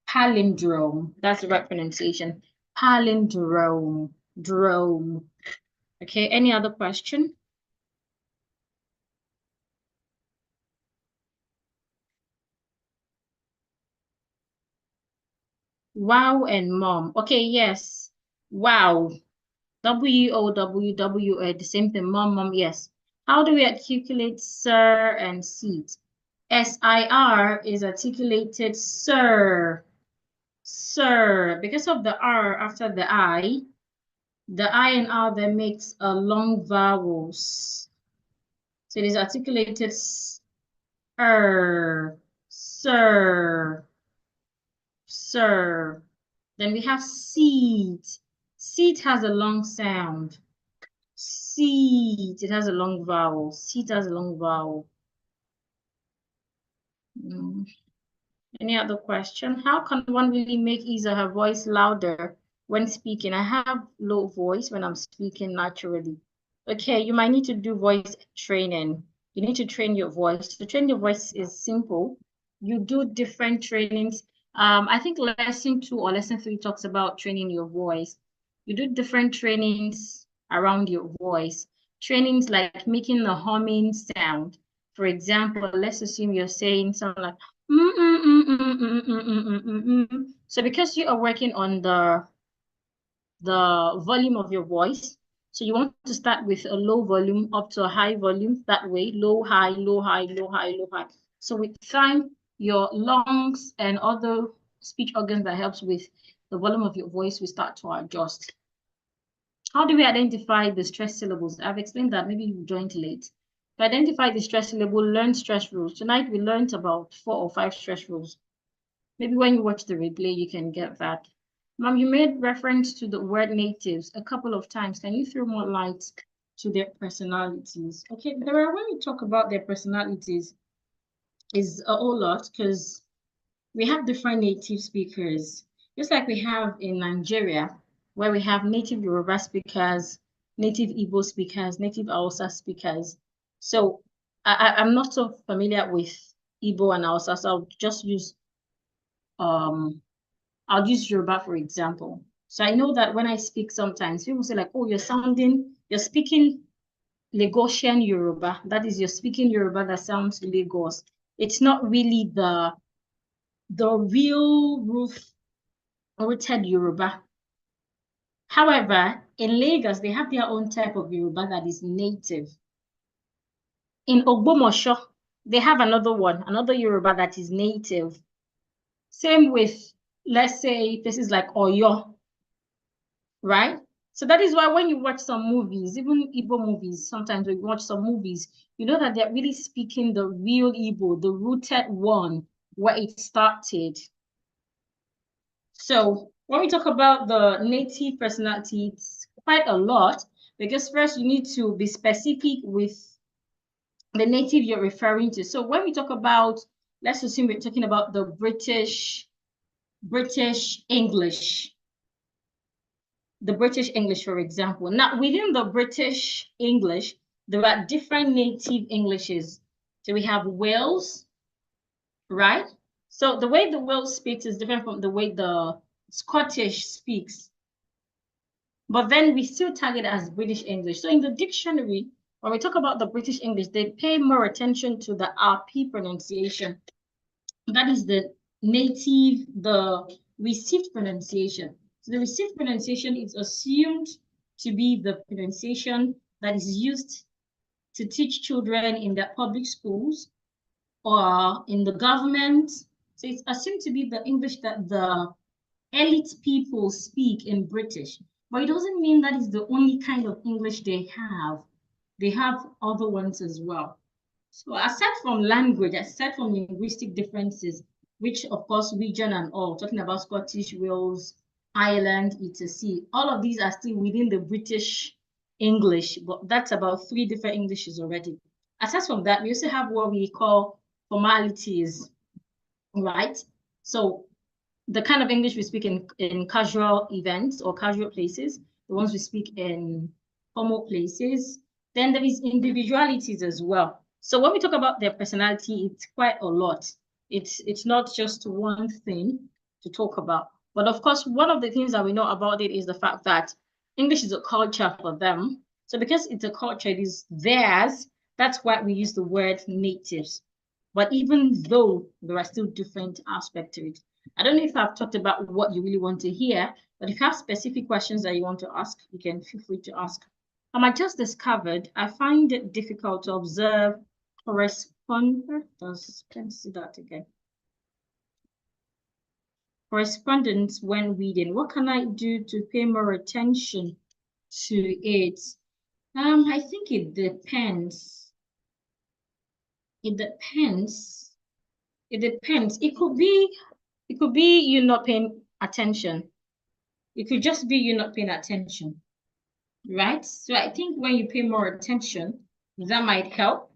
Palindrome. That's the right pronunciation. Palindrome. Drome. Okay, any other question? Wow and mom. Okay, yes. Wow. W-O-W-W-A, the same thing. Mom, yes. How do we articulate sir and seat? S-I-R is articulated sir. Sir. Because of the R after the I and R then makes a long vowels. So it is articulated sir. Sir. Then we have seat. Seat has a long sound. Seat. It has a long vowel. Seat has a long vowel. Any other question? How can one really make his or her voice louder when speaking? I have low voice when I'm speaking naturally. Okay, you might need to do voice training. You need to train your voice. To train your voice is simple. You do different trainings. I think lesson 2 or lesson 3 talks about training your voice. You do different trainings around your voice. Trainings like making the humming sound. For example, let's assume you're saying something like so because you are working on the volume of your voice, so you want to start with a low volume up to a high volume, that way, low, high, low, high, low, high, low, high. So with time, your lungs and other speech organs that helps with the volume of your voice will start to adjust. How do we identify the stress syllables? I've explained that, maybe you joined late. To identify the stress syllable, learn stress rules. Tonight we learned about 4 or 5 stress rules. Maybe when you watch the replay, you can get that. Mom, you made reference to the word natives a couple of times. Can you throw more light to their personalities? Okay, when we talk about their personalities, is a whole lot because we have different native speakers. Just like we have in Nigeria, where we have native Yoruba speakers, native Igbo speakers, native Hausa speakers. So I'm not so familiar with Igbo and Hausa, so I'll just use I'll use Yoruba for example. So I know that when I speak sometimes, people say like, oh, you're speaking Lagosian Yoruba. That is, you're speaking Yoruba that sounds Lagos. It's not really the real rooted Yoruba. However, in Lagos, they have their own type of Yoruba that is native. In Ogbomosho, they have another Yoruba that is native. Same with, let's say, places like Oyo, right? So that is why when you watch some movies, even Igbo movies, sometimes when you watch some movies, you know that they're really speaking the real Igbo, the rooted one, where it started. So when we talk about the native personality, it's quite a lot, because first you need to be specific with the native you're referring to. So when we talk about, let's assume we're talking about the British English. The British English, for example. Now, within the British English, there are different native Englishes. So we have Wales, right? So the way the Wales speaks is different from the way the Scottish speaks. But then we still tag it as British English. So in the dictionary, when we talk about the British English, they pay more attention to the RP pronunciation. That is the native, the received pronunciation. So the received pronunciation is assumed to be the pronunciation that is used to teach children in the public schools or in the government. So it's assumed to be the English that the elite people speak in British. But it doesn't mean that is the only kind of English they have. They have other ones as well. So aside from language, aside from linguistic differences, which of course region and all, talking about Scottish, Wales, Ireland, etc. All of these are still within the British English, but that's about 3 different Englishes already. Aside from that, we also have what we call formalities, right? So the kind of English we speak in casual events or casual places, the ones we speak in formal places. Then there is individualities as well. So when we talk about their personality, it's quite a lot. It's not just one thing to talk about. But of course, one of the things that we know about it is the fact that English is a culture for them. So because it's a culture, it is theirs. That's why we use the word natives. But even though there are still different aspects to it, I don't know if I've talked about what you really want to hear, but if you have specific questions that you want to ask, you can feel free to ask. I just discovered I find it difficult to observe correspondence. Can see that again. Correspondence when reading. What can I do to pay more attention to it? I think it depends. It depends. It depends. It could be you not paying attention. It could just be you not paying attention, right? So I think when you pay more attention, that might help.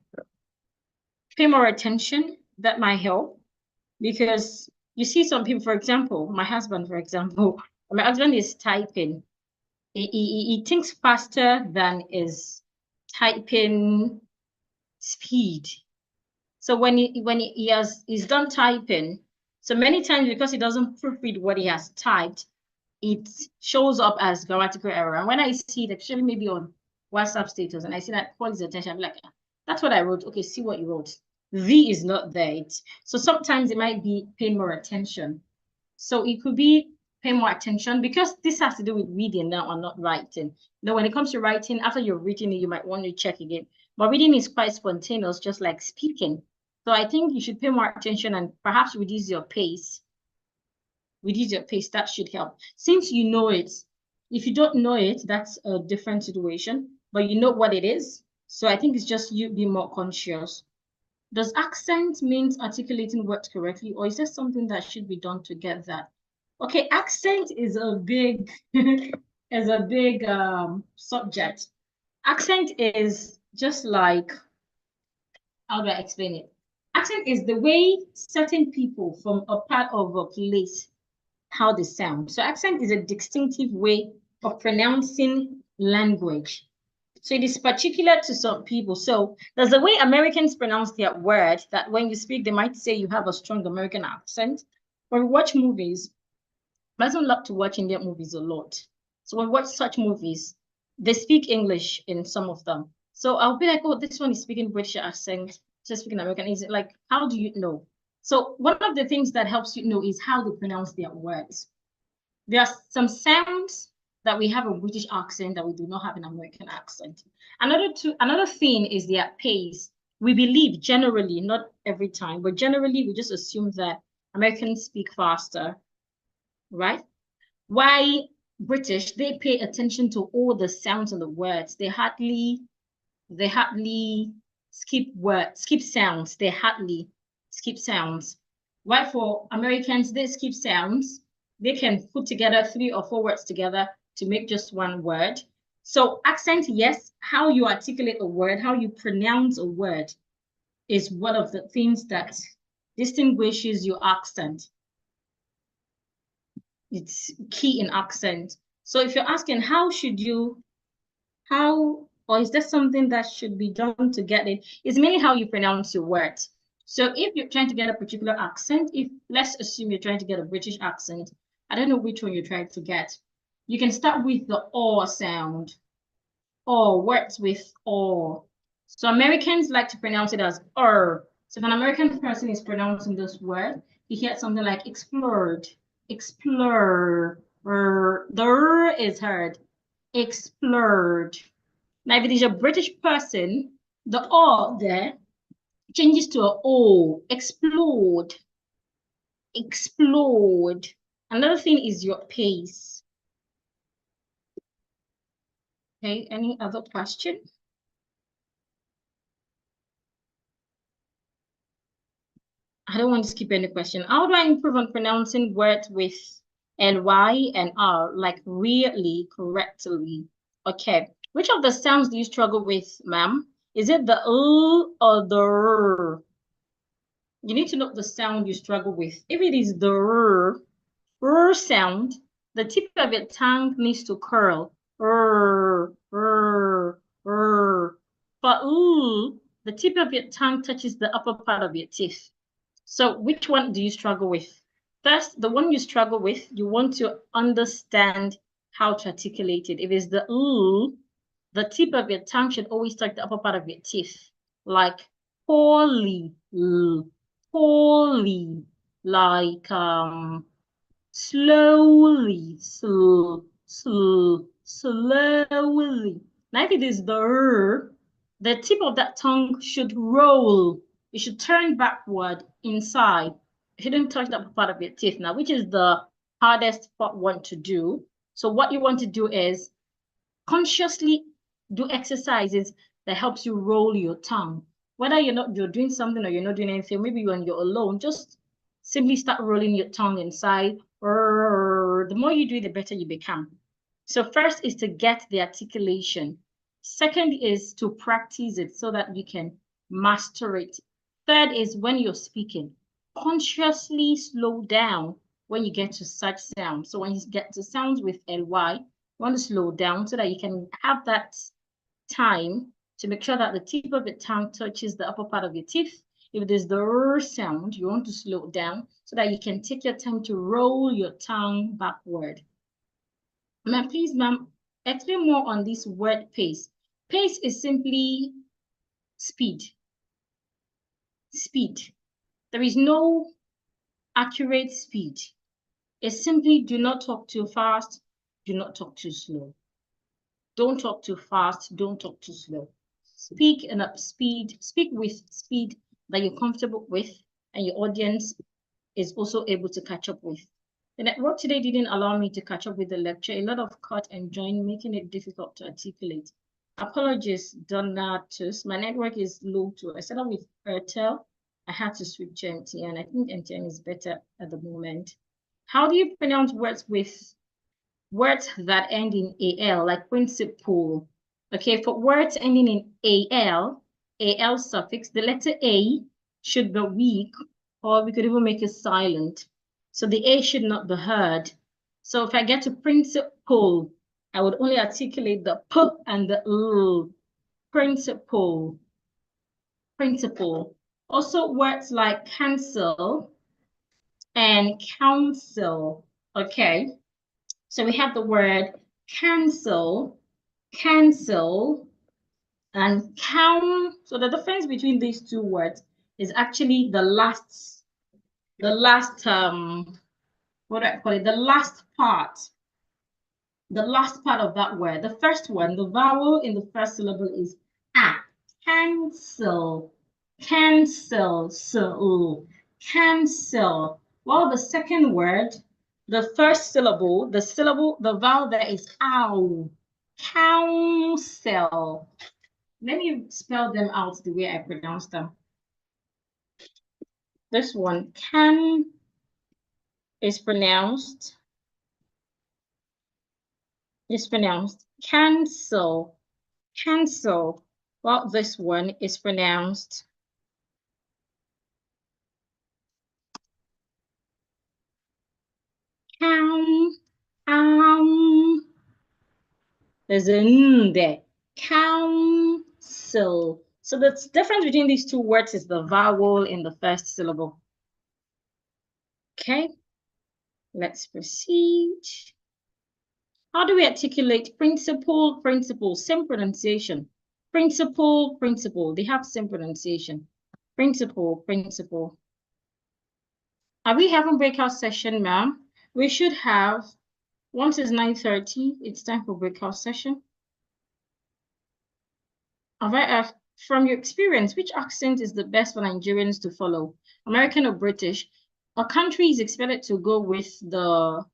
Pay more attention, that might help. Because you see some people, for example, my husband, for example, my husband is typing. He thinks faster than his typing speed. So when he's done typing, so many times because he doesn't proofread what he has typed, it shows up as grammatical error. And when I see it, actually maybe on WhatsApp status, and I see that call his attention, I'm like, that's what I wrote. Okay, see what you wrote. V is not there. So sometimes it might be paying more attention. So it could be paying more attention because this has to do with reading now and not writing. Now, when it comes to writing, after you're reading it, you might want to check again. But reading is quite spontaneous, just like speaking. So I think you should pay more attention and perhaps reduce your pace. Reduce your pace, that should help. Since you know it, if you don't know it, that's a different situation, but you know what it is. So I think it's just you being more conscious. Does accent mean articulating words correctly, or is there something that should be done to get that? Okay, accent is a big subject. Accent is just like, how do I explain it? Accent is the way certain people from a part of a place, how they sound. So accent is a distinctive way of pronouncing language. So it is particular to some people. So there's a way Americans pronounce their word that when you speak, they might say you have a strong American accent. When we watch movies, I don't love to watch Indian movies a lot. So when we watch such movies, they speak English in some of them. So I'll be like, oh, this one is speaking British accent, just speaking American. Is it like, how do you know? So one of the things that helps you know is how they pronounce their words. There are some sounds that we have a British accent that we do not have an American accent. Another thing is their pace. We believe generally, not every time, but generally we just assume that Americans speak faster, right? Why British, they pay attention to all the sounds and the words. They hardly skip sounds. They hardly skip sounds. Why for Americans, they skip sounds. They can put together 3 or 4 words together to make just one word. So accent, yes, how you articulate a word, how you pronounce a word is one of the things that distinguishes your accent. It's key in accent. So if you're asking or is there something that should be done to get it? It's mainly how you pronounce your words. So if you're trying to get a particular accent, let's assume you're trying to get a British accent, I don't know which one you're trying to get. You can start with the or sound, or words with or. So Americans like to pronounce it as er. So if an American person is pronouncing this word, you hear something like explored, explore, the r is heard, explored. Now, if it is a British person, the O there changes to a O, explode, explode. Another thing is your pace. Okay, any other question? I don't want to skip any question. How do I improve on pronouncing words with L-Y and R, like really, correctly. Okay. Which of the sounds do you struggle with, ma'am? Is it the or the R? You need to know the sound you struggle with. If it is the R sound, the tip of your tongue needs to curl. R. For the tip of your tongue touches the upper part of your teeth. So which one do you struggle with? First, the one you struggle with, you want to understand how to articulate it. If it's the the tip of your tongue should always touch the upper part of your teeth, like poorly, poorly, like slowly, slowly. Now, if it is the tip of that tongue should roll. It should turn backward inside. It shouldn't touch the upper part of your teeth now, which is the hardest one to do. So what you want to do is consciously do exercises that helps you roll your tongue. Whether you're doing something or you're not doing anything, maybe when you're alone, just simply start rolling your tongue inside. The more you do it, the better you become. So first is to get the articulation. Second is to practice it so that you can master it. Third is when you're speaking, consciously slow down when you get to such sounds. So when you get to sounds with LY, you want to slow down so that you can have that time to make sure that the tip of your tongue touches the upper part of your teeth. If there's the R sound, you want to slow down so that you can take your time to roll your tongue backward. Ma'am, please, ma'am, explain more on this word pace. Pace is simply speed. Speed. There is no accurate speed. It's simply do not talk too fast, do not talk too slow. Don't talk too fast, don't talk too slow. Speak enough speed, speak with speed that you're comfortable with and your audience is also able to catch up with. The network today didn't allow me to catch up with the lecture. A lot of cut and join, making it difficult to articulate. Apologies, Donatus. My network is low too. I started with Airtel. I had to switch to MTN. I think MTN is better at the moment. How do you pronounce words that end in AL, like principal? Okay, for words ending in AL suffix, the letter A should be weak, or we could even make it silent. So the A should not be heard. So if I get to principal, I would only articulate the P and the L. Principal. Principal. Also words like cancel and counsel. Okay. So we have the word cancel, and count. So the difference between these two words is actually the last what do I call it? The last part of that word. The first one, the vowel in the first syllable is a. Cancel, cancel. While the second word, the first syllable, the vowel there is ow. Counsel. Let me spell them out the way I pronounce them. This one, can, is pronounced cancel, cancel. While this one is pronounced there's a n there. Counsel. So the difference between these two words is the vowel in the first syllable. Okay, let's proceed. How do we articulate principal, principal? Same pronunciation. Principal, principal. They have same pronunciation. Principal, principal. Are we having breakout session, ma'am? We should have. Once it's 9:30, it's time for breakout session. From your experience, which accent is the best for Nigerians to follow? American or British? A country is expected to go with the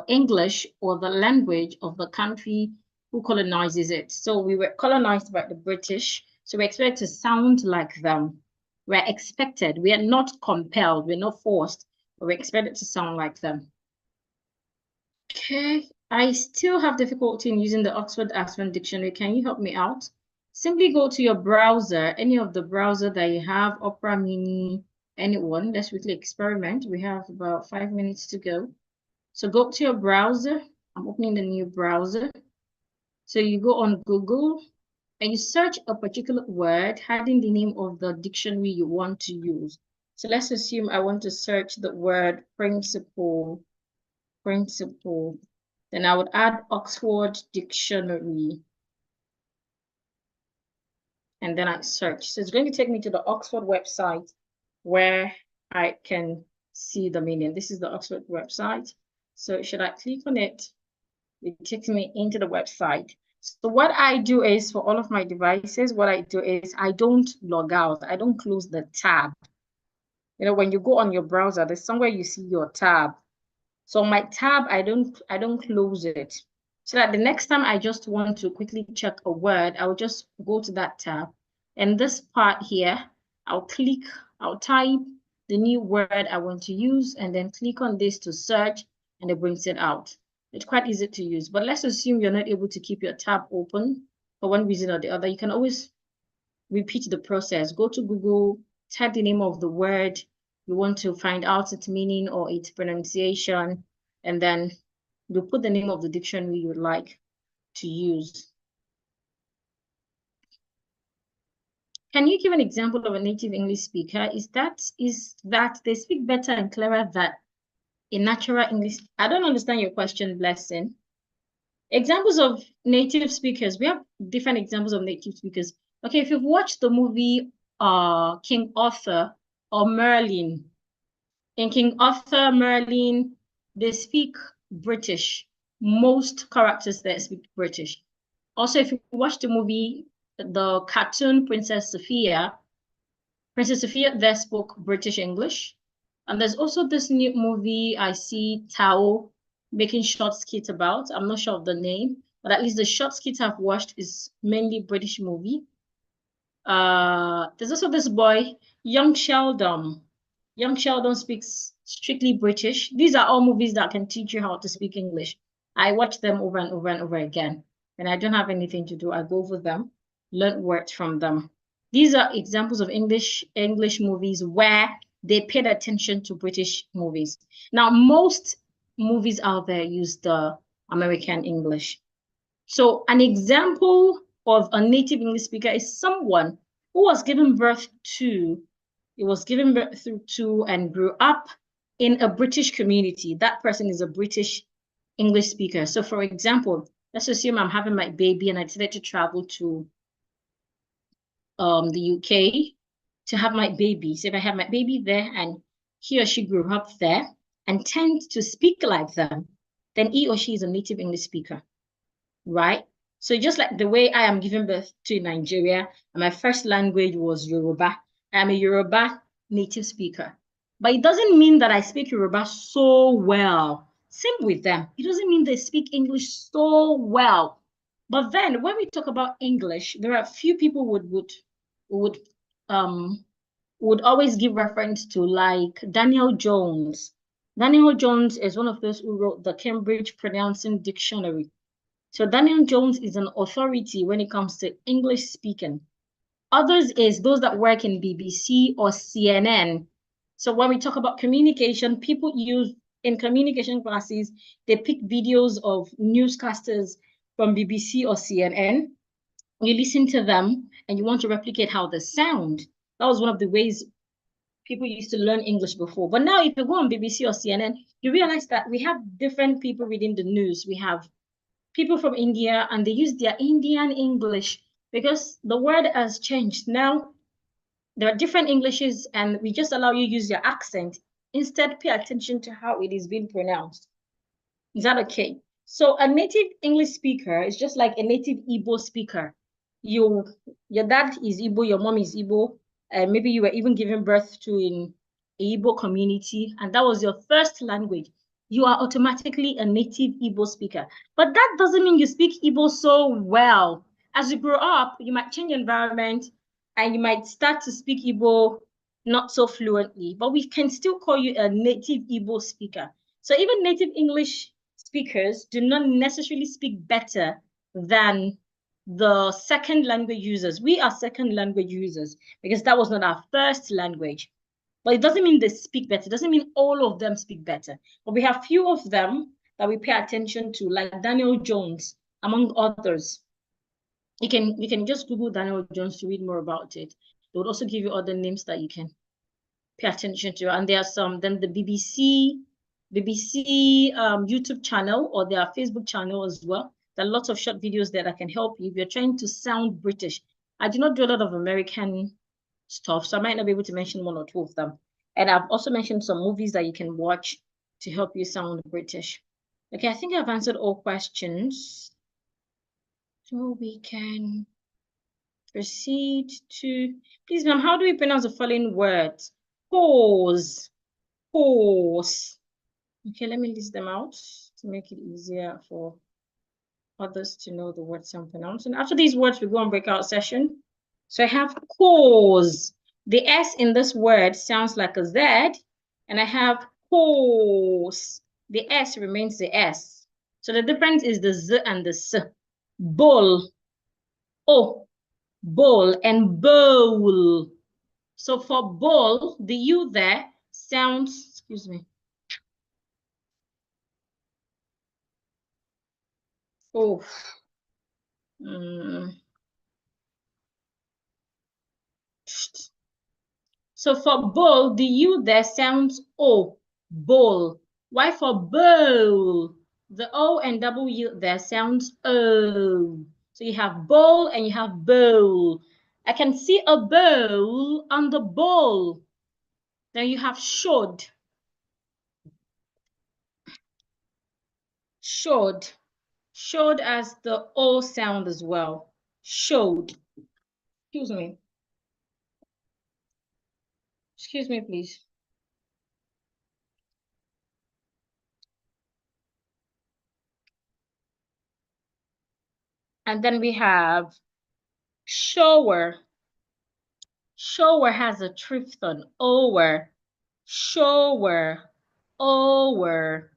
English or the language of the country who colonizes it. So we were colonized by the British, so we expect to sound like them. We're expected, we are not compelled, we're not forced. We expect it to sound like them. Okay, I still have difficulty in using the Oxford Aspen Dictionary. Can you help me out? Simply go to your browser, any of the browser that you have, Opera Mini, anyone. Let's quickly experiment. We have about 5 minutes to go. So go to your browser. I'm opening the new browser. So you go on Google and you search a particular word, adding the name of the dictionary you want to use. So let's assume I want to search the word principle. Then I would add Oxford Dictionary. And then I search. So it's going to take me to the Oxford website where I can see the meaning. This is the Oxford website. So should I click on it? It takes me into the website. So what I do is, for all of my devices, what I do is I don't log out. I don't close the tab. You know, when you go on your browser, there's somewhere you see your tab. So my tab, I don't close it. So that the next time I just want to quickly check a word, I will just go to that tab. And this part here, I'll type the new word I want to use, and then click on this to search, and it brings it out. It's quite easy to use, but let's assume you're not able to keep your tab open for one reason or the other. You can always repeat the process. Go to Google, type the name of the word you want to find out its meaning or its pronunciation, and then you put the name of the dictionary you would like to use. Can you give an example of a native English speaker? Is that they speak better and clearer than a natural English? I don't understand your question, Blessing. Examples of native speakers. We have different examples of native speakers. Okay, if you've watched the movie King Arthur or Merlin, in King Arthur, Merlin, they speak British. Most characters there speak British. Also, if you watch the movie, the cartoon Princess Sophia there spoke British English. And there's also this new movie I see Tao making short skits about. I'm not sure of the name, but at least the short skits I've watched is mainly British movie. There's also this boy, Young Sheldon. Young Sheldon speaks strictly British. These are all movies that can teach you how to speak English. I watch them over and over and over again. When I don't have anything to do, I go over them, learn words from them. These are examples of English movies where they paid attention to British movies. Now, most movies out there use the American English. So an example of a native English speaker is someone who was given birth to, and grew up in a British community. That person is a British English speaker. So for example, let's assume I'm having my baby and I decided to travel to the UK to have my baby. So if I have my baby there and he or she grew up there and tends to speak like them, then he or she is a native English speaker, right? So just like the way I am giving birth to Nigeria, and my first language was Yoruba, I'm a Yoruba native speaker. But it doesn't mean that I speak Yoruba so well. Same with them. It doesn't mean they speak English so well. But then when we talk about English, there are a few people would always give reference to, like Daniel Jones. Daniel Jones is one of those who wrote the Cambridge Pronouncing Dictionary. So Daniel Jones is an authority when it comes to English speaking. Others is those that work in BBC or CNN. So when we talk about communication, people use in communication classes, they pick videos of newscasters from BBC or CNN. You listen to them and you want to replicate how they sound. That was one of the ways people used to learn English before. But now if you go on BBC or CNN, you realize that we have different people reading the news. We have people from India and they use their Indian English because the word has changed. Now there are different Englishes and we just allow you to use your accent. Instead, pay attention to how it is being pronounced. Is that okay? So a native English speaker is just like a native Igbo speaker. Your dad is Igbo, your mom is Igbo, and maybe you were even given birth to in a Igbo community, and that was your first language. You are automatically a native Igbo speaker. But that doesn't mean you speak Igbo so well. As you grow up, you might change environment and you might start to speak Igbo not so fluently, but we can still call you a native Igbo speaker. So even native English speakers do not necessarily speak better than the second language users. We are second language users because that was not our first language. But it doesn't mean they speak better. It doesn't mean all of them speak better. But we have few of them that we pay attention to, like Daniel Jones, among others. You can just Google Daniel Jones to read more about it. They would also give you other names that you can pay attention to. And there are some, then the BBC YouTube channel or their Facebook channel as well. There are lots of short videos there that can help you if you're trying to sound British. I do not do a lot of American stuff, so I might not be able to mention one or two of them. And I've also mentioned some movies that you can watch to help you sound British. Okay, I think I've answered all questions. So we can proceed to, please ma'am, how do we pronounce the following words? Pause, pause. Okay, let me list them out to make it easier for others to know the words I'm pronouncing. After these words, we go on breakout session. So I have pause. The S in this word sounds like a Z, and I have pause. The S remains the S. So the difference is the Z and the S. Bull, oh, bowl, and bowl. So for bowl, the U there sounds, excuse me. Oh. So for bowl, the U there sounds O, bowl. Why for bowl? The O and W there sounds O. So you have bowl and you have bowl. I can see a bowl on the bowl. Then you have should. Should. Showed as the O sound as well. Showed. Excuse me. Excuse me, please. And then we have shower. Shower has a triphthong. Over. Shower. Over.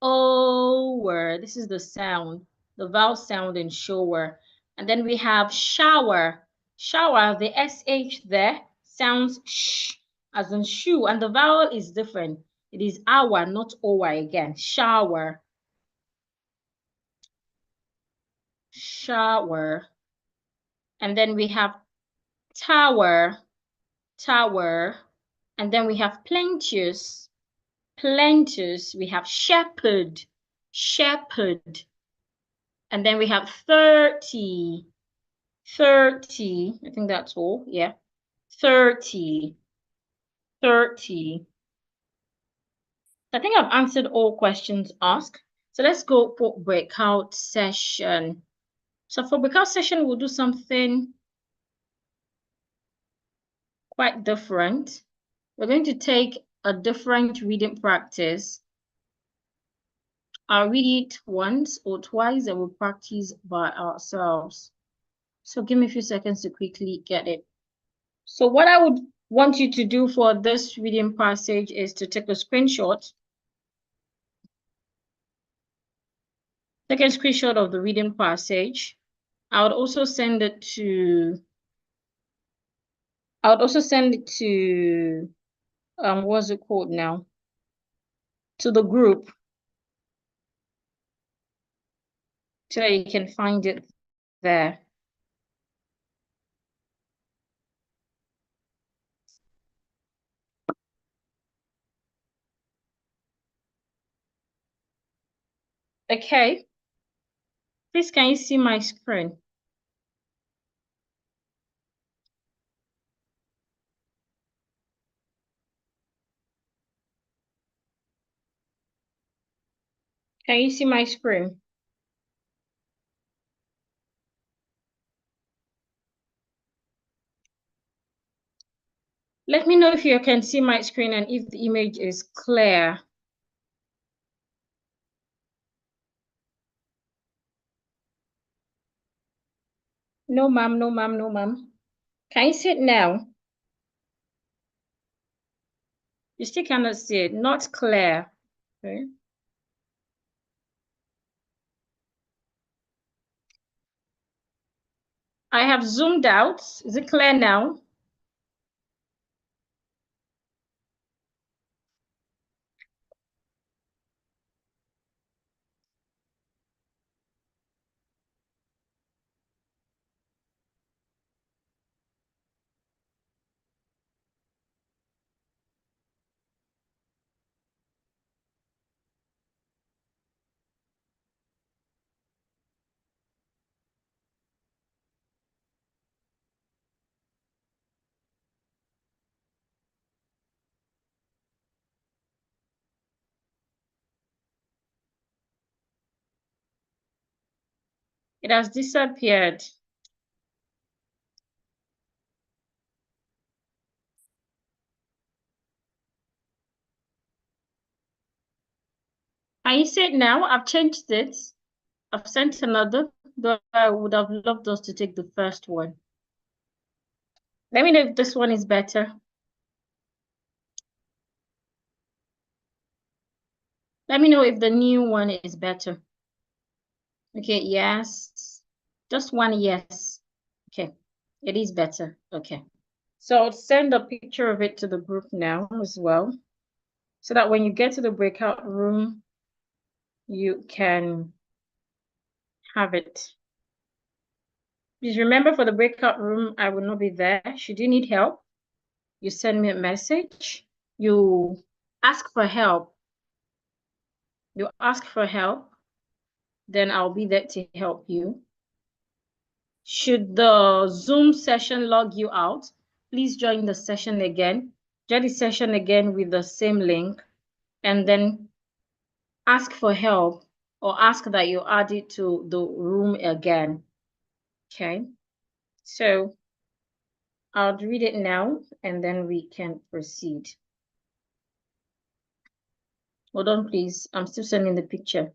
Over. This is the sound, the vowel sound in shower. And then we have shower. Shower, the SH there sounds sh, as in shoe, and the vowel is different. It is our, not over again. Shower. Shower. And then we have tower. Tower. And then we have plenteous. Plenteous. We have shepherd. Shepherd. And then we have 30. 30. I think that's all. Yeah. 30. 30. I think I've answered all questions asked. So let's go for breakout session. So for breakout session, we'll do something quite different. We're going to take a different reading practice. I'll read it once or twice and we'll practice by ourselves. So give me a few seconds to quickly get it. So what I would want you to do for this reading passage is to take a screenshot. Take a screenshot of the reading passage. I would also send it to what's it called now? To the group. So you can find it there. Okay. Please, can you see my screen? Can you see my screen? Let me know if you can see my screen and if the image is clear. No, ma'am, no, ma'am, no, ma'am. Can you see it now? You still cannot see it, not clear. Okay. I have zoomed out. Is it clear now? It has disappeared. Can you see it now? I've changed it. I've sent another, though I would have loved us to take the first one. Let me know if this one is better. Let me know if the new one is better. Okay, yes. Just one yes. Okay, it is better. Okay. So I'll send a picture of it to the group now as well, so that when you get to the breakout room, you can have it. Please remember, for the breakout room, I will not be there. Should you need help, you send me a message. You ask for help. You ask for help, then I'll be there to help you. Should the Zoom session log you out, please join the session again. Join the session again with the same link, and then ask for help, or ask that you add it to the room again. Okay, so I'll read it now and then we can proceed. Hold on, please. I'm still sending the picture.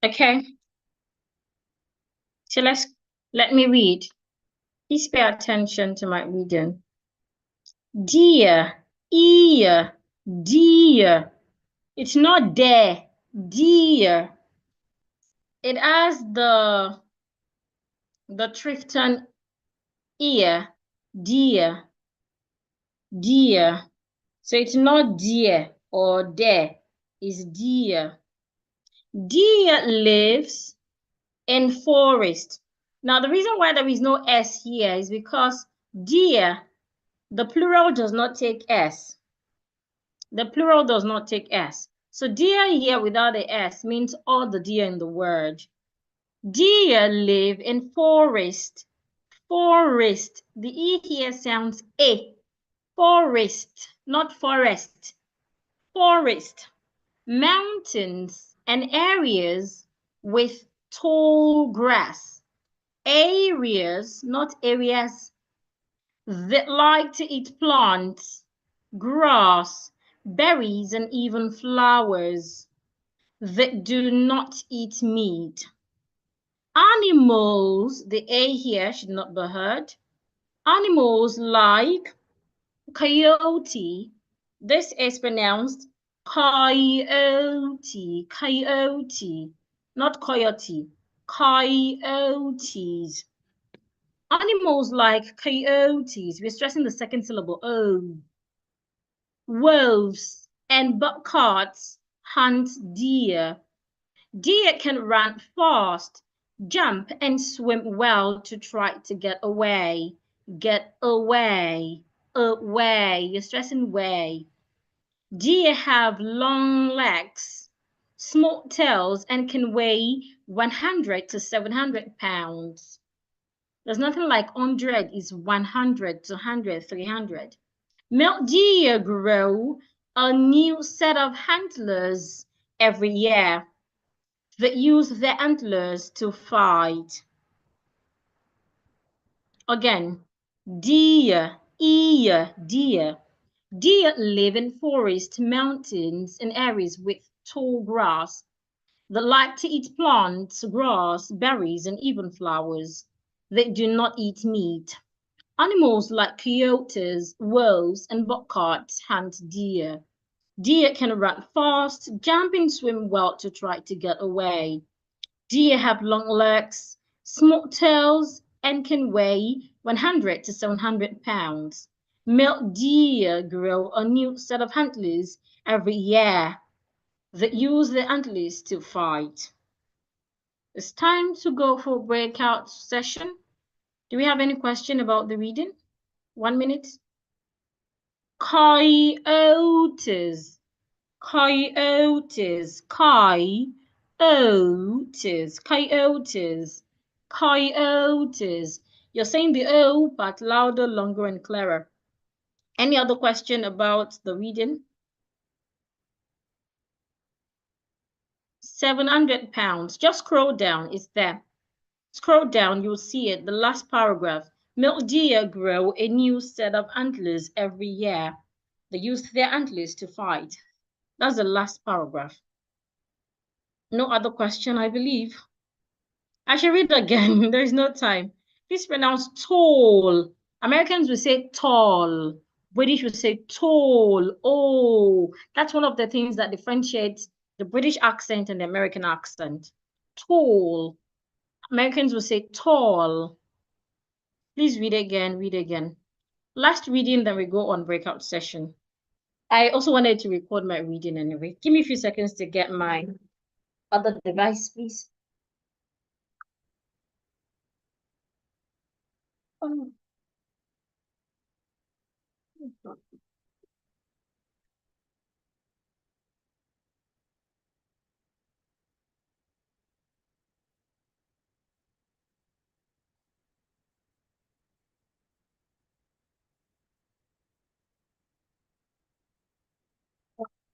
Okay, so let me read. Please pay attention to my reading. Dear, dear. It's not there, dear. It has the Trifton ear, dear. So it's not dear or there, it's dear. Deer lives in forest. Now, the reason why there is no S here is because deer, the plural does not take S. The plural does not take S. So deer here without the S means all the deer in the word. Deer live in forest. Forest. The E here sounds A. Forest, not forest. Forest. Mountains and areas with tall grass. Areas, not areas, that like to eat plants, grass, berries, and even flowers, that do not eat meat. Animals, the A here should not be heard. Animals like coyote. This is pronounced coyote, coyote, not coyote, coyotes. Animals like coyotes, we're stressing the second syllable, O. Wolves and bobcats hunt deer. Deer can run fast, jump, and swim well to try to get away. Get away, away. You're stressing way. Deer have long legs, small tails, and can weigh 100 to 700 pounds. There's nothing like 100 is 100, 200, 300. Male deer grow a new set of antlers every year that use their antlers to fight. Again, deer, deer. Deer live in forests, mountains, and areas with tall grass that like to eat plants, grass, berries, and even flowers. They do not eat meat. Animals like coyotes, wolves, and bobcats hunt deer. Deer can run fast, jump, and swim well to try to get away. Deer have long legs, small tails, and can weigh 100 to 700 pounds. Male deer grow a new set of antlers every year that use the antlers to fight. It's time to go for a breakout session. Do we have any question about the reading? 1 minute. Coyotes, coyotes, coyotes, coyotes, coyotes. You're saying the O, but louder, longer, and clearer. Any other question about the reading? 700 pounds. Just scroll down, it's there. Scroll down, you'll see it, the last paragraph. Male deer grow a new set of antlers every year. They use their antlers to fight. That's the last paragraph. No other question, I believe. I should read again. There's no time. Please pronounce tall. Americans will say tall. British will say tall. Oh, that's one of the things that differentiates the British accent and the American accent. Tall. Americans will say tall. Please read again, read again. Last reading, then we go on breakout session. I also wanted to record my reading anyway. Give me a few seconds to get my other device, please. Oh.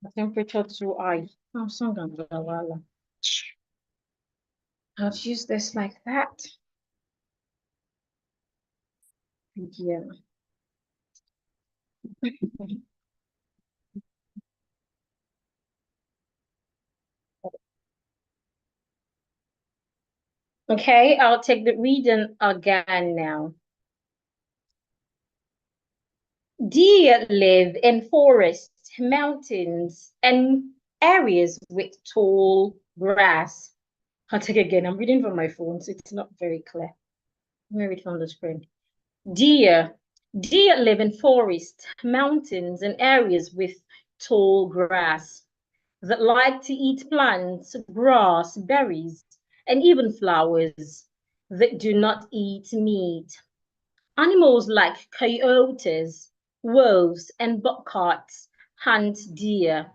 The temperature too high. Oh, I'll use this like that. Yeah. Okay, I'll take the reading again now. Deer live in forests, mountains, and areas with tall grass. I'll take it again. I'm reading from my phone, so it's not very clear. Let me read from the screen. Deer live in forests, mountains, and areas with tall grass that like to eat plants, grass, berries, and even flowers that do not eat meat. Animals like coyotes, wolves, and bobcats hunt deer.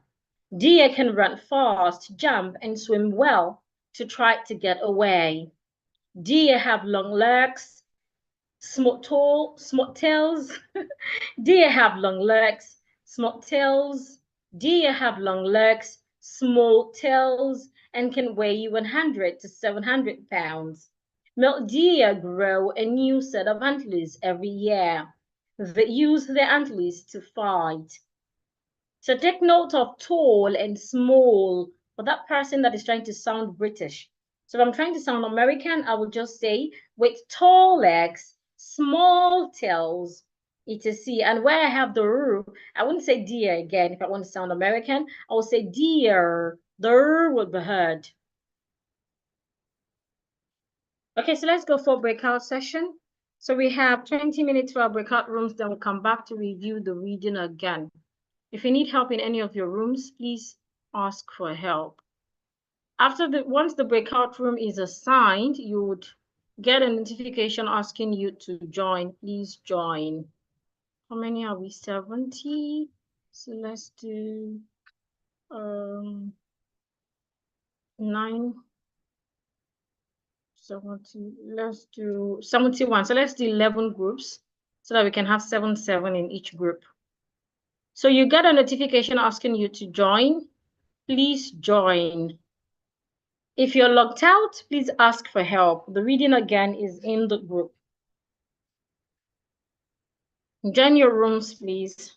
Deer can run fast, jump, and swim well to try to get away. Deer have long legs, small tails. Deer have long legs, small tails. Deer have long legs, small tails, and can weigh 100 to 700 pounds. Male deer grow a new set of antlers every year. They use their antlers to fight. So take note of tall and small for that person that is trying to sound British. So if I'm trying to sound American, I will just say with tall legs, small tails, etc. And where I have the R, I wouldn't say deer again. If I want to sound American, I will say deer. The R will be heard. Okay, so let's go for breakout session. So we have 20 minutes for our breakout rooms, then we'll come back to review the reading again. If you need help in any of your rooms, please ask for help. Once the breakout room is assigned, you would get a notification asking you to join. Please join. How many are we? 70. So let's do 9, 70, let's do 71. So let's do 11 groups so that we can have 7 in each group. So you get a notification asking you to join. Please join. If you're logged out, please ask for help. The reading again is in the group. Join your rooms, please.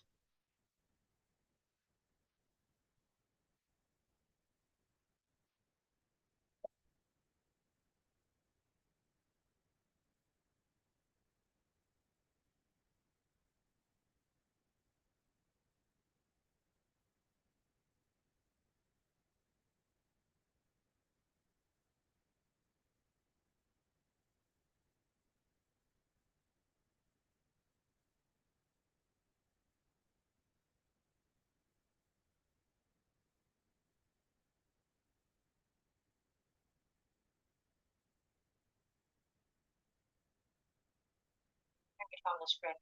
On the spread.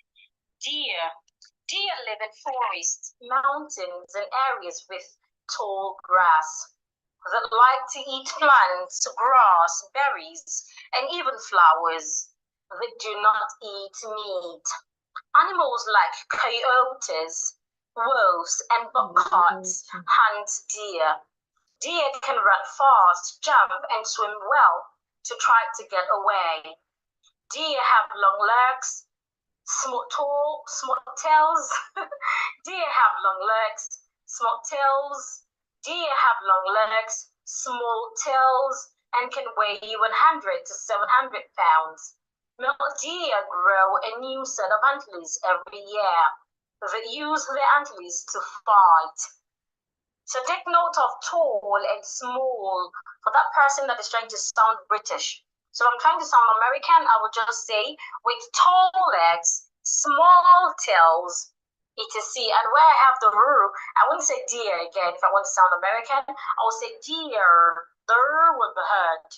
Deer live in forests, mountains, and areas with tall grass. That like to eat plants, grass, berries, and even flowers. That do not eat meat. Animals like coyotes, wolves, and bobcats hunt deer. Deer can run fast, jump, and swim well to try to get away. Deer have long legs, small tails. Deer have long legs, small tails. Deer have long legs, small tails, and can weigh 100 to 700 pounds. Male deer grow a new set of antlers every year. They use their antlers to fight. So take note of tall and small for that person that is trying to sound British. So I'm trying to sound American, I would just say with tall legs, small tails, etc. And where I have the r, I wouldn't say deer again if I want to sound American. I will say deer. The r would be heard.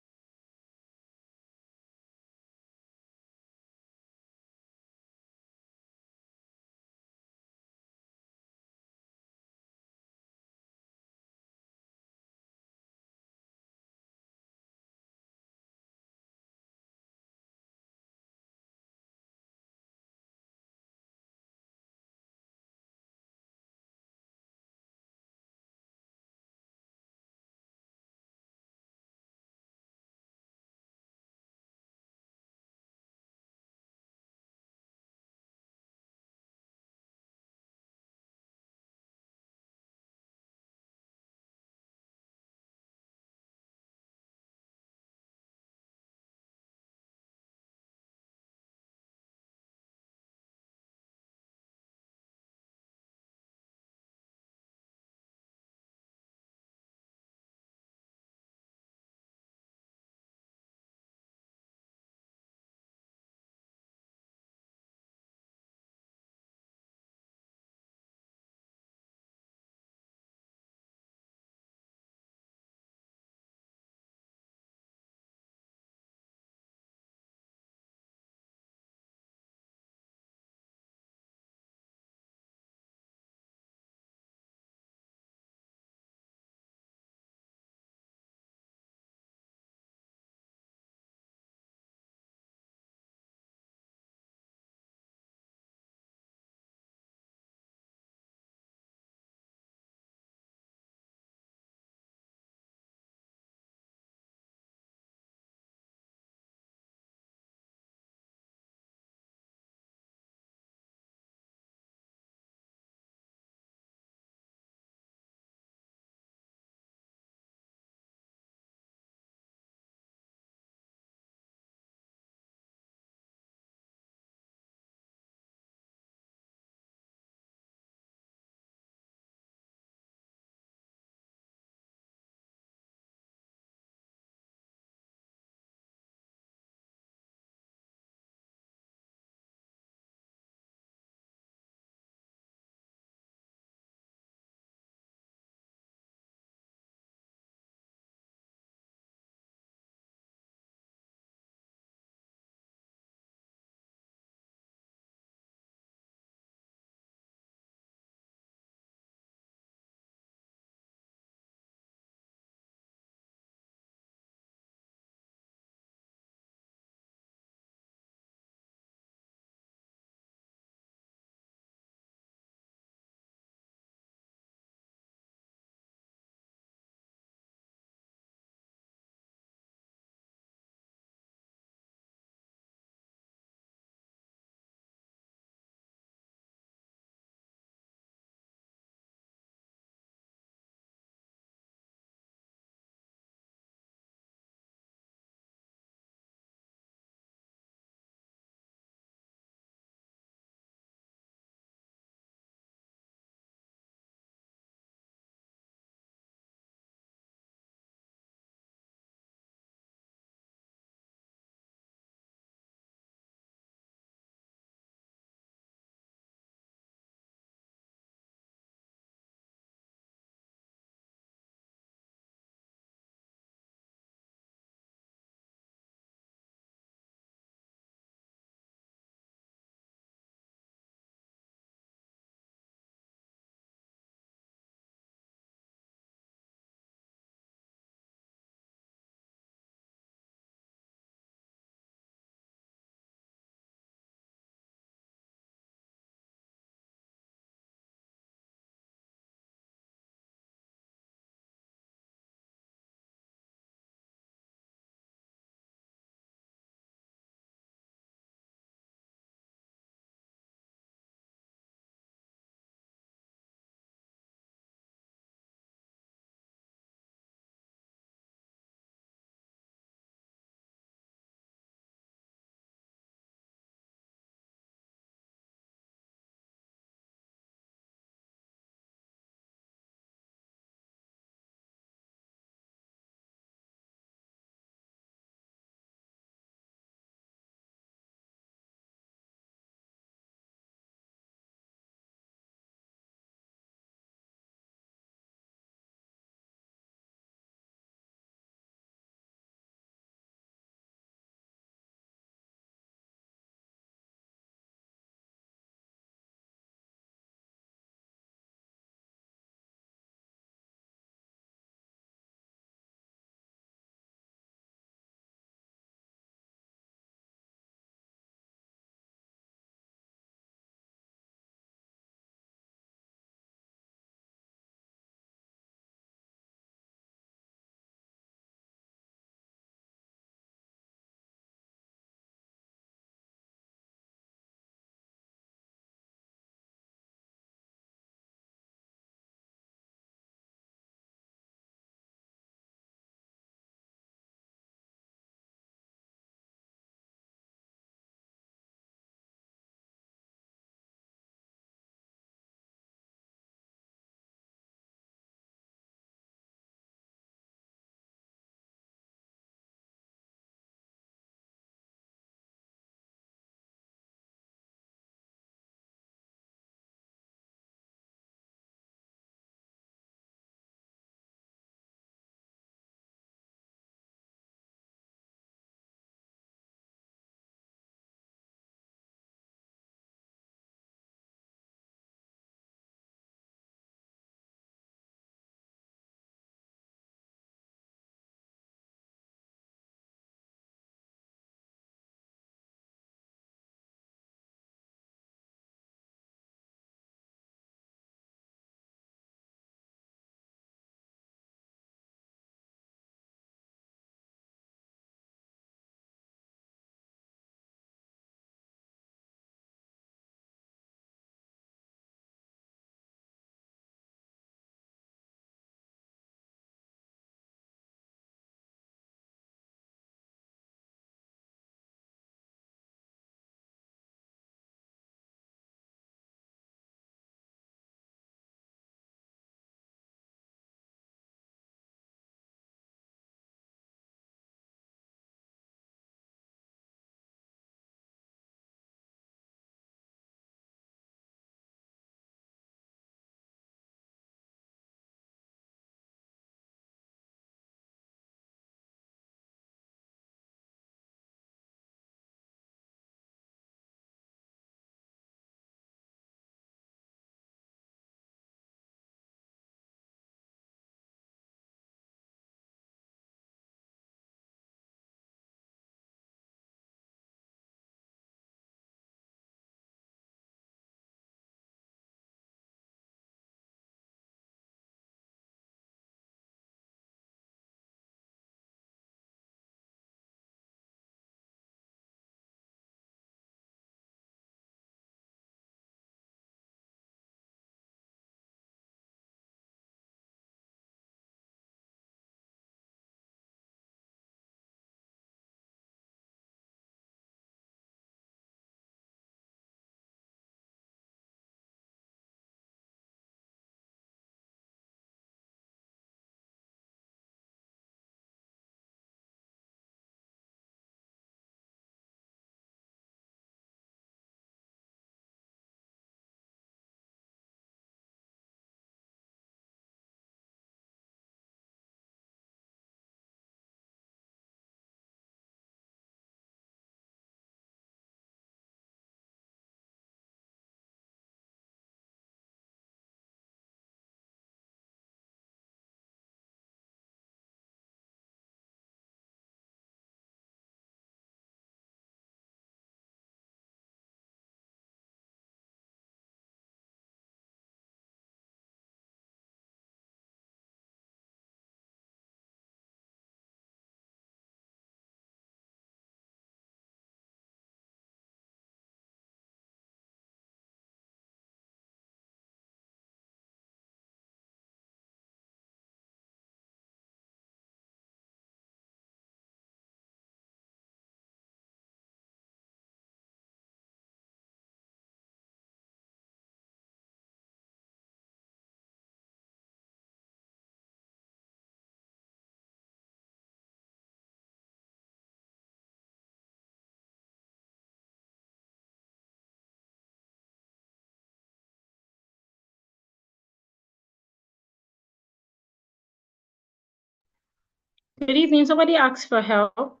Good evening. Somebody asked for help.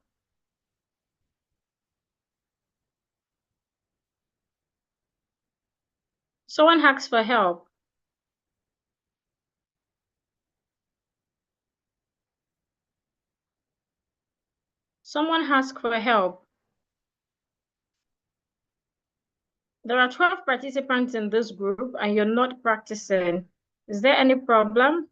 Someone asked for help. Someone asked for help. There are 12 participants in this group and you're not practicing. Is there any problem?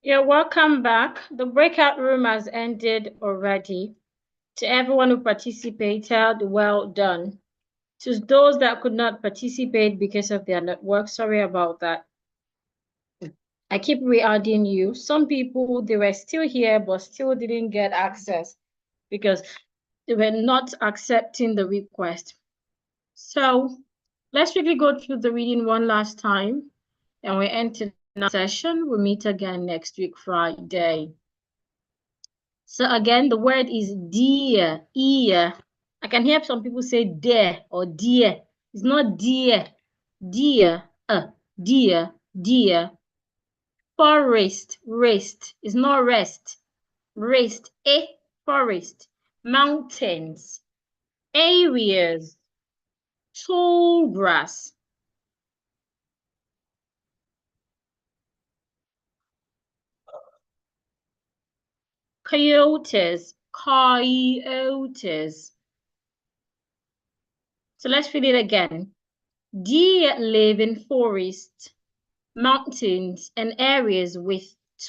You're welcome back. The breakout room has ended already. To everyone who participated, well done. To those that could not participate because of their network, sorry about that. I keep re-adding you. Some people, they were still here, but still didn't get access because they were not accepting the request. So let's quickly go through the reading one last time and we end today's session. We'll meet again next week, Friday. So again, the word is dear, ear. I can hear some people say dear or dear. It's not dear, dear, dear, dear. Forest, rest. It's not rest. Rest, forest. Mountains, areas, tall grass. Coyotes, coyotes. So let's read it again. Deer live in forests, mountains, and areas with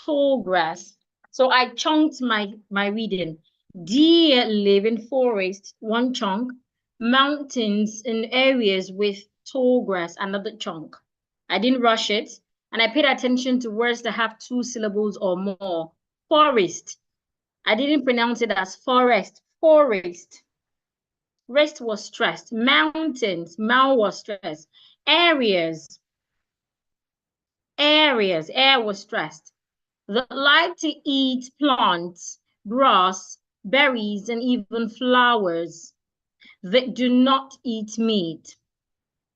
tall grass. So I chunked my reading. Deer live in forests, one chunk, mountains and areas with tall grass, another chunk. I didn't rush it, and I paid attention to words that have 2 syllables or more. Forest. I didn't pronounce it as forest, forest. Rest was stressed. Mountains, mal was stressed. Areas, air was stressed. They like to eat plants, grass, berries, and even flowers. They do not eat meat.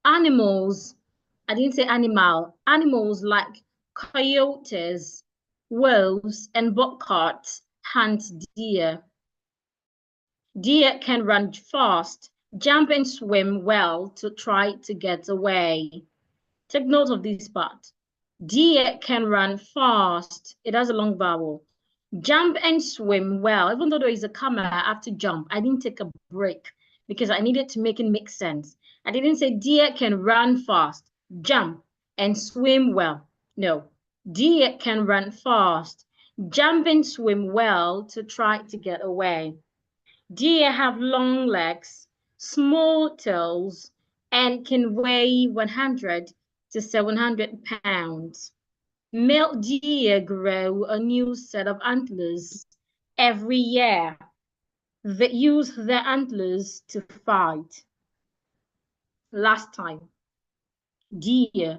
Animals, I didn't say animal, animals like coyotes, wolves, and bobcats hunt deer. Deer can run fast, jump and swim well to try to get away. Take note of this part. Deer can run fast. It has a long vowel. Jump and swim well. Even though there is a comma, I have to jump. I didn't take a break because I needed to make it make sense. I didn't say deer can run fast, jump, and swim well. No, deer can run fast, jump and swim well to try to get away. Deer have long legs, small tails, and can weigh 100 to 700 pounds. Male deer grow a new set of antlers every year. They use their antlers to fight. Last time, deer.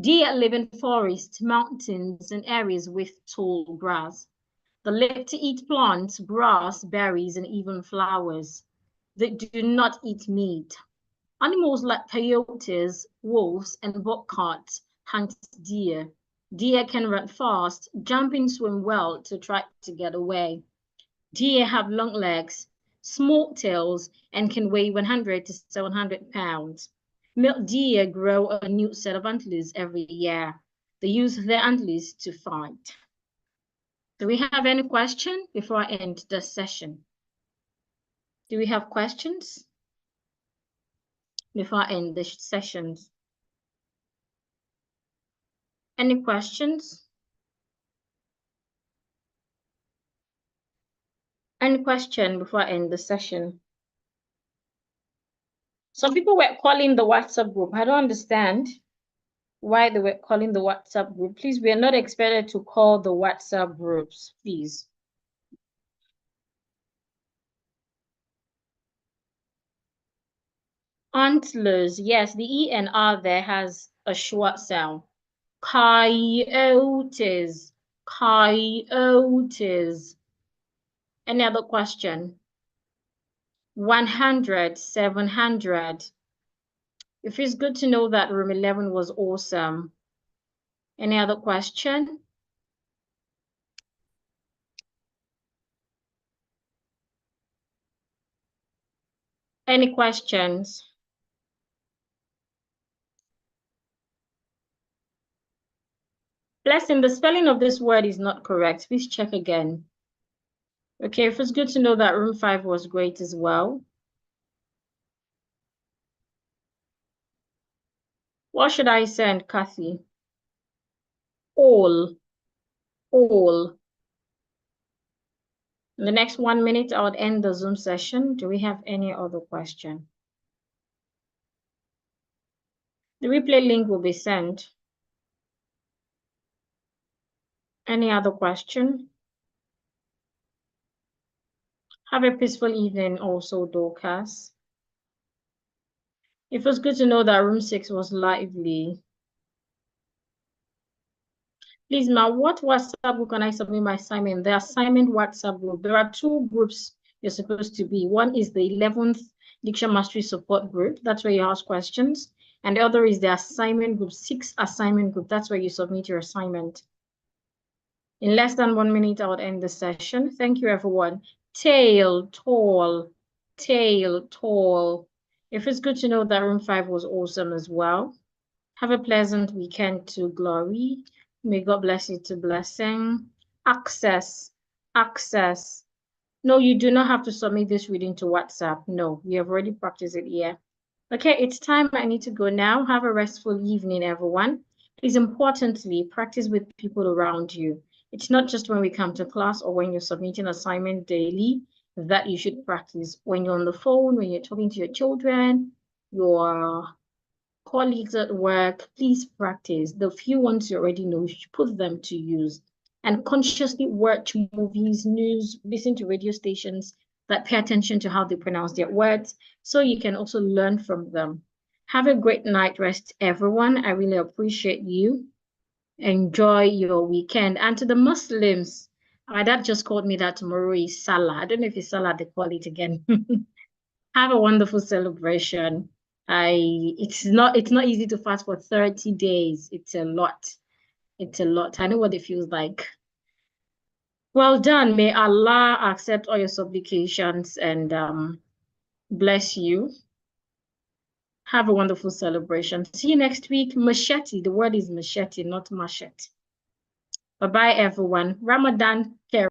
Deer live in forests, mountains, and areas with tall grass. They live to eat plants, grass, berries, and even flowers. They do not eat meat. Animals like coyotes, wolves, and bobcats hunt deer. Deer can run fast, jump and swim well to try to get away. Deer have long legs, small tails, and can weigh 100 to 700 pounds. Male deer grow a new set of antlers every year. They use their antlers to fight. Do we have any question before I end the session? Do we have questions before I end the sessions? Any questions? Any question before I end the session? Some people were calling the WhatsApp group. I don't understand why they were calling the WhatsApp group. Please, we are not expected to call the WhatsApp groups, please. Antlers, yes, the E and R there has a short sound. Coyotes, coyotes. Any other question? 100, 700. It feels good to know that room 11 was awesome. Any other question? Any questions? Blessing, the spelling of this word is not correct. Please check again. Okay, it feels good to know that room 5 was great as well. What should I send, Kathy? All. all. In the next 1 minute, I'll end the Zoom session. Do we have any other question? The replay link will be sent. Any other question? Have a peaceful evening also, Dorcas. It was good to know that room 6 was lively. Please, ma, what WhatsApp group can I submit my assignment? The assignment WhatsApp group. There are 2 groups you're supposed to be. One is the 11th Diction Mastery Support Group. That's where you ask questions. And the other is the assignment group, 6 assignment group. That's where you submit your assignment. In less than 1 minute, I would end the session. Thank you, everyone. Tail, tall, tail, tall. If it's good to know that room 5 was awesome as well. Have a pleasant weekend to Glory. May God bless you to blessing. Access, access. No, you do not have to submit this reading to WhatsApp. No, we have already practiced it here. Okay, it's time. I need to go now. Have a restful evening, everyone. Please, importantly, practice with people around you. It's not just when we come to class or when you're submitting assignment daily that you should practice. When you're on the phone, when you're talking to your children, your colleagues at work, please practice. The few ones you already know, you should put them to use. And consciously watch movies, news, listen to radio stations that pay attention to how they pronounce their words, so you can also learn from them. Have a great night rest, everyone. I really appreciate you. Enjoy your weekend. And to the Muslims, my dad just called me that tomorrow is Salah. I don't know if it's Salah, they call it again. Have a wonderful celebration. It's not easy to fast for 30 days. It's a lot. It's a lot. I know what it feels like. Well done. May Allah accept all your supplications and bless you. Have a wonderful celebration. See you next week. Machete. The word is machete, not machete. Bye-bye, everyone. Ramadan Kareem.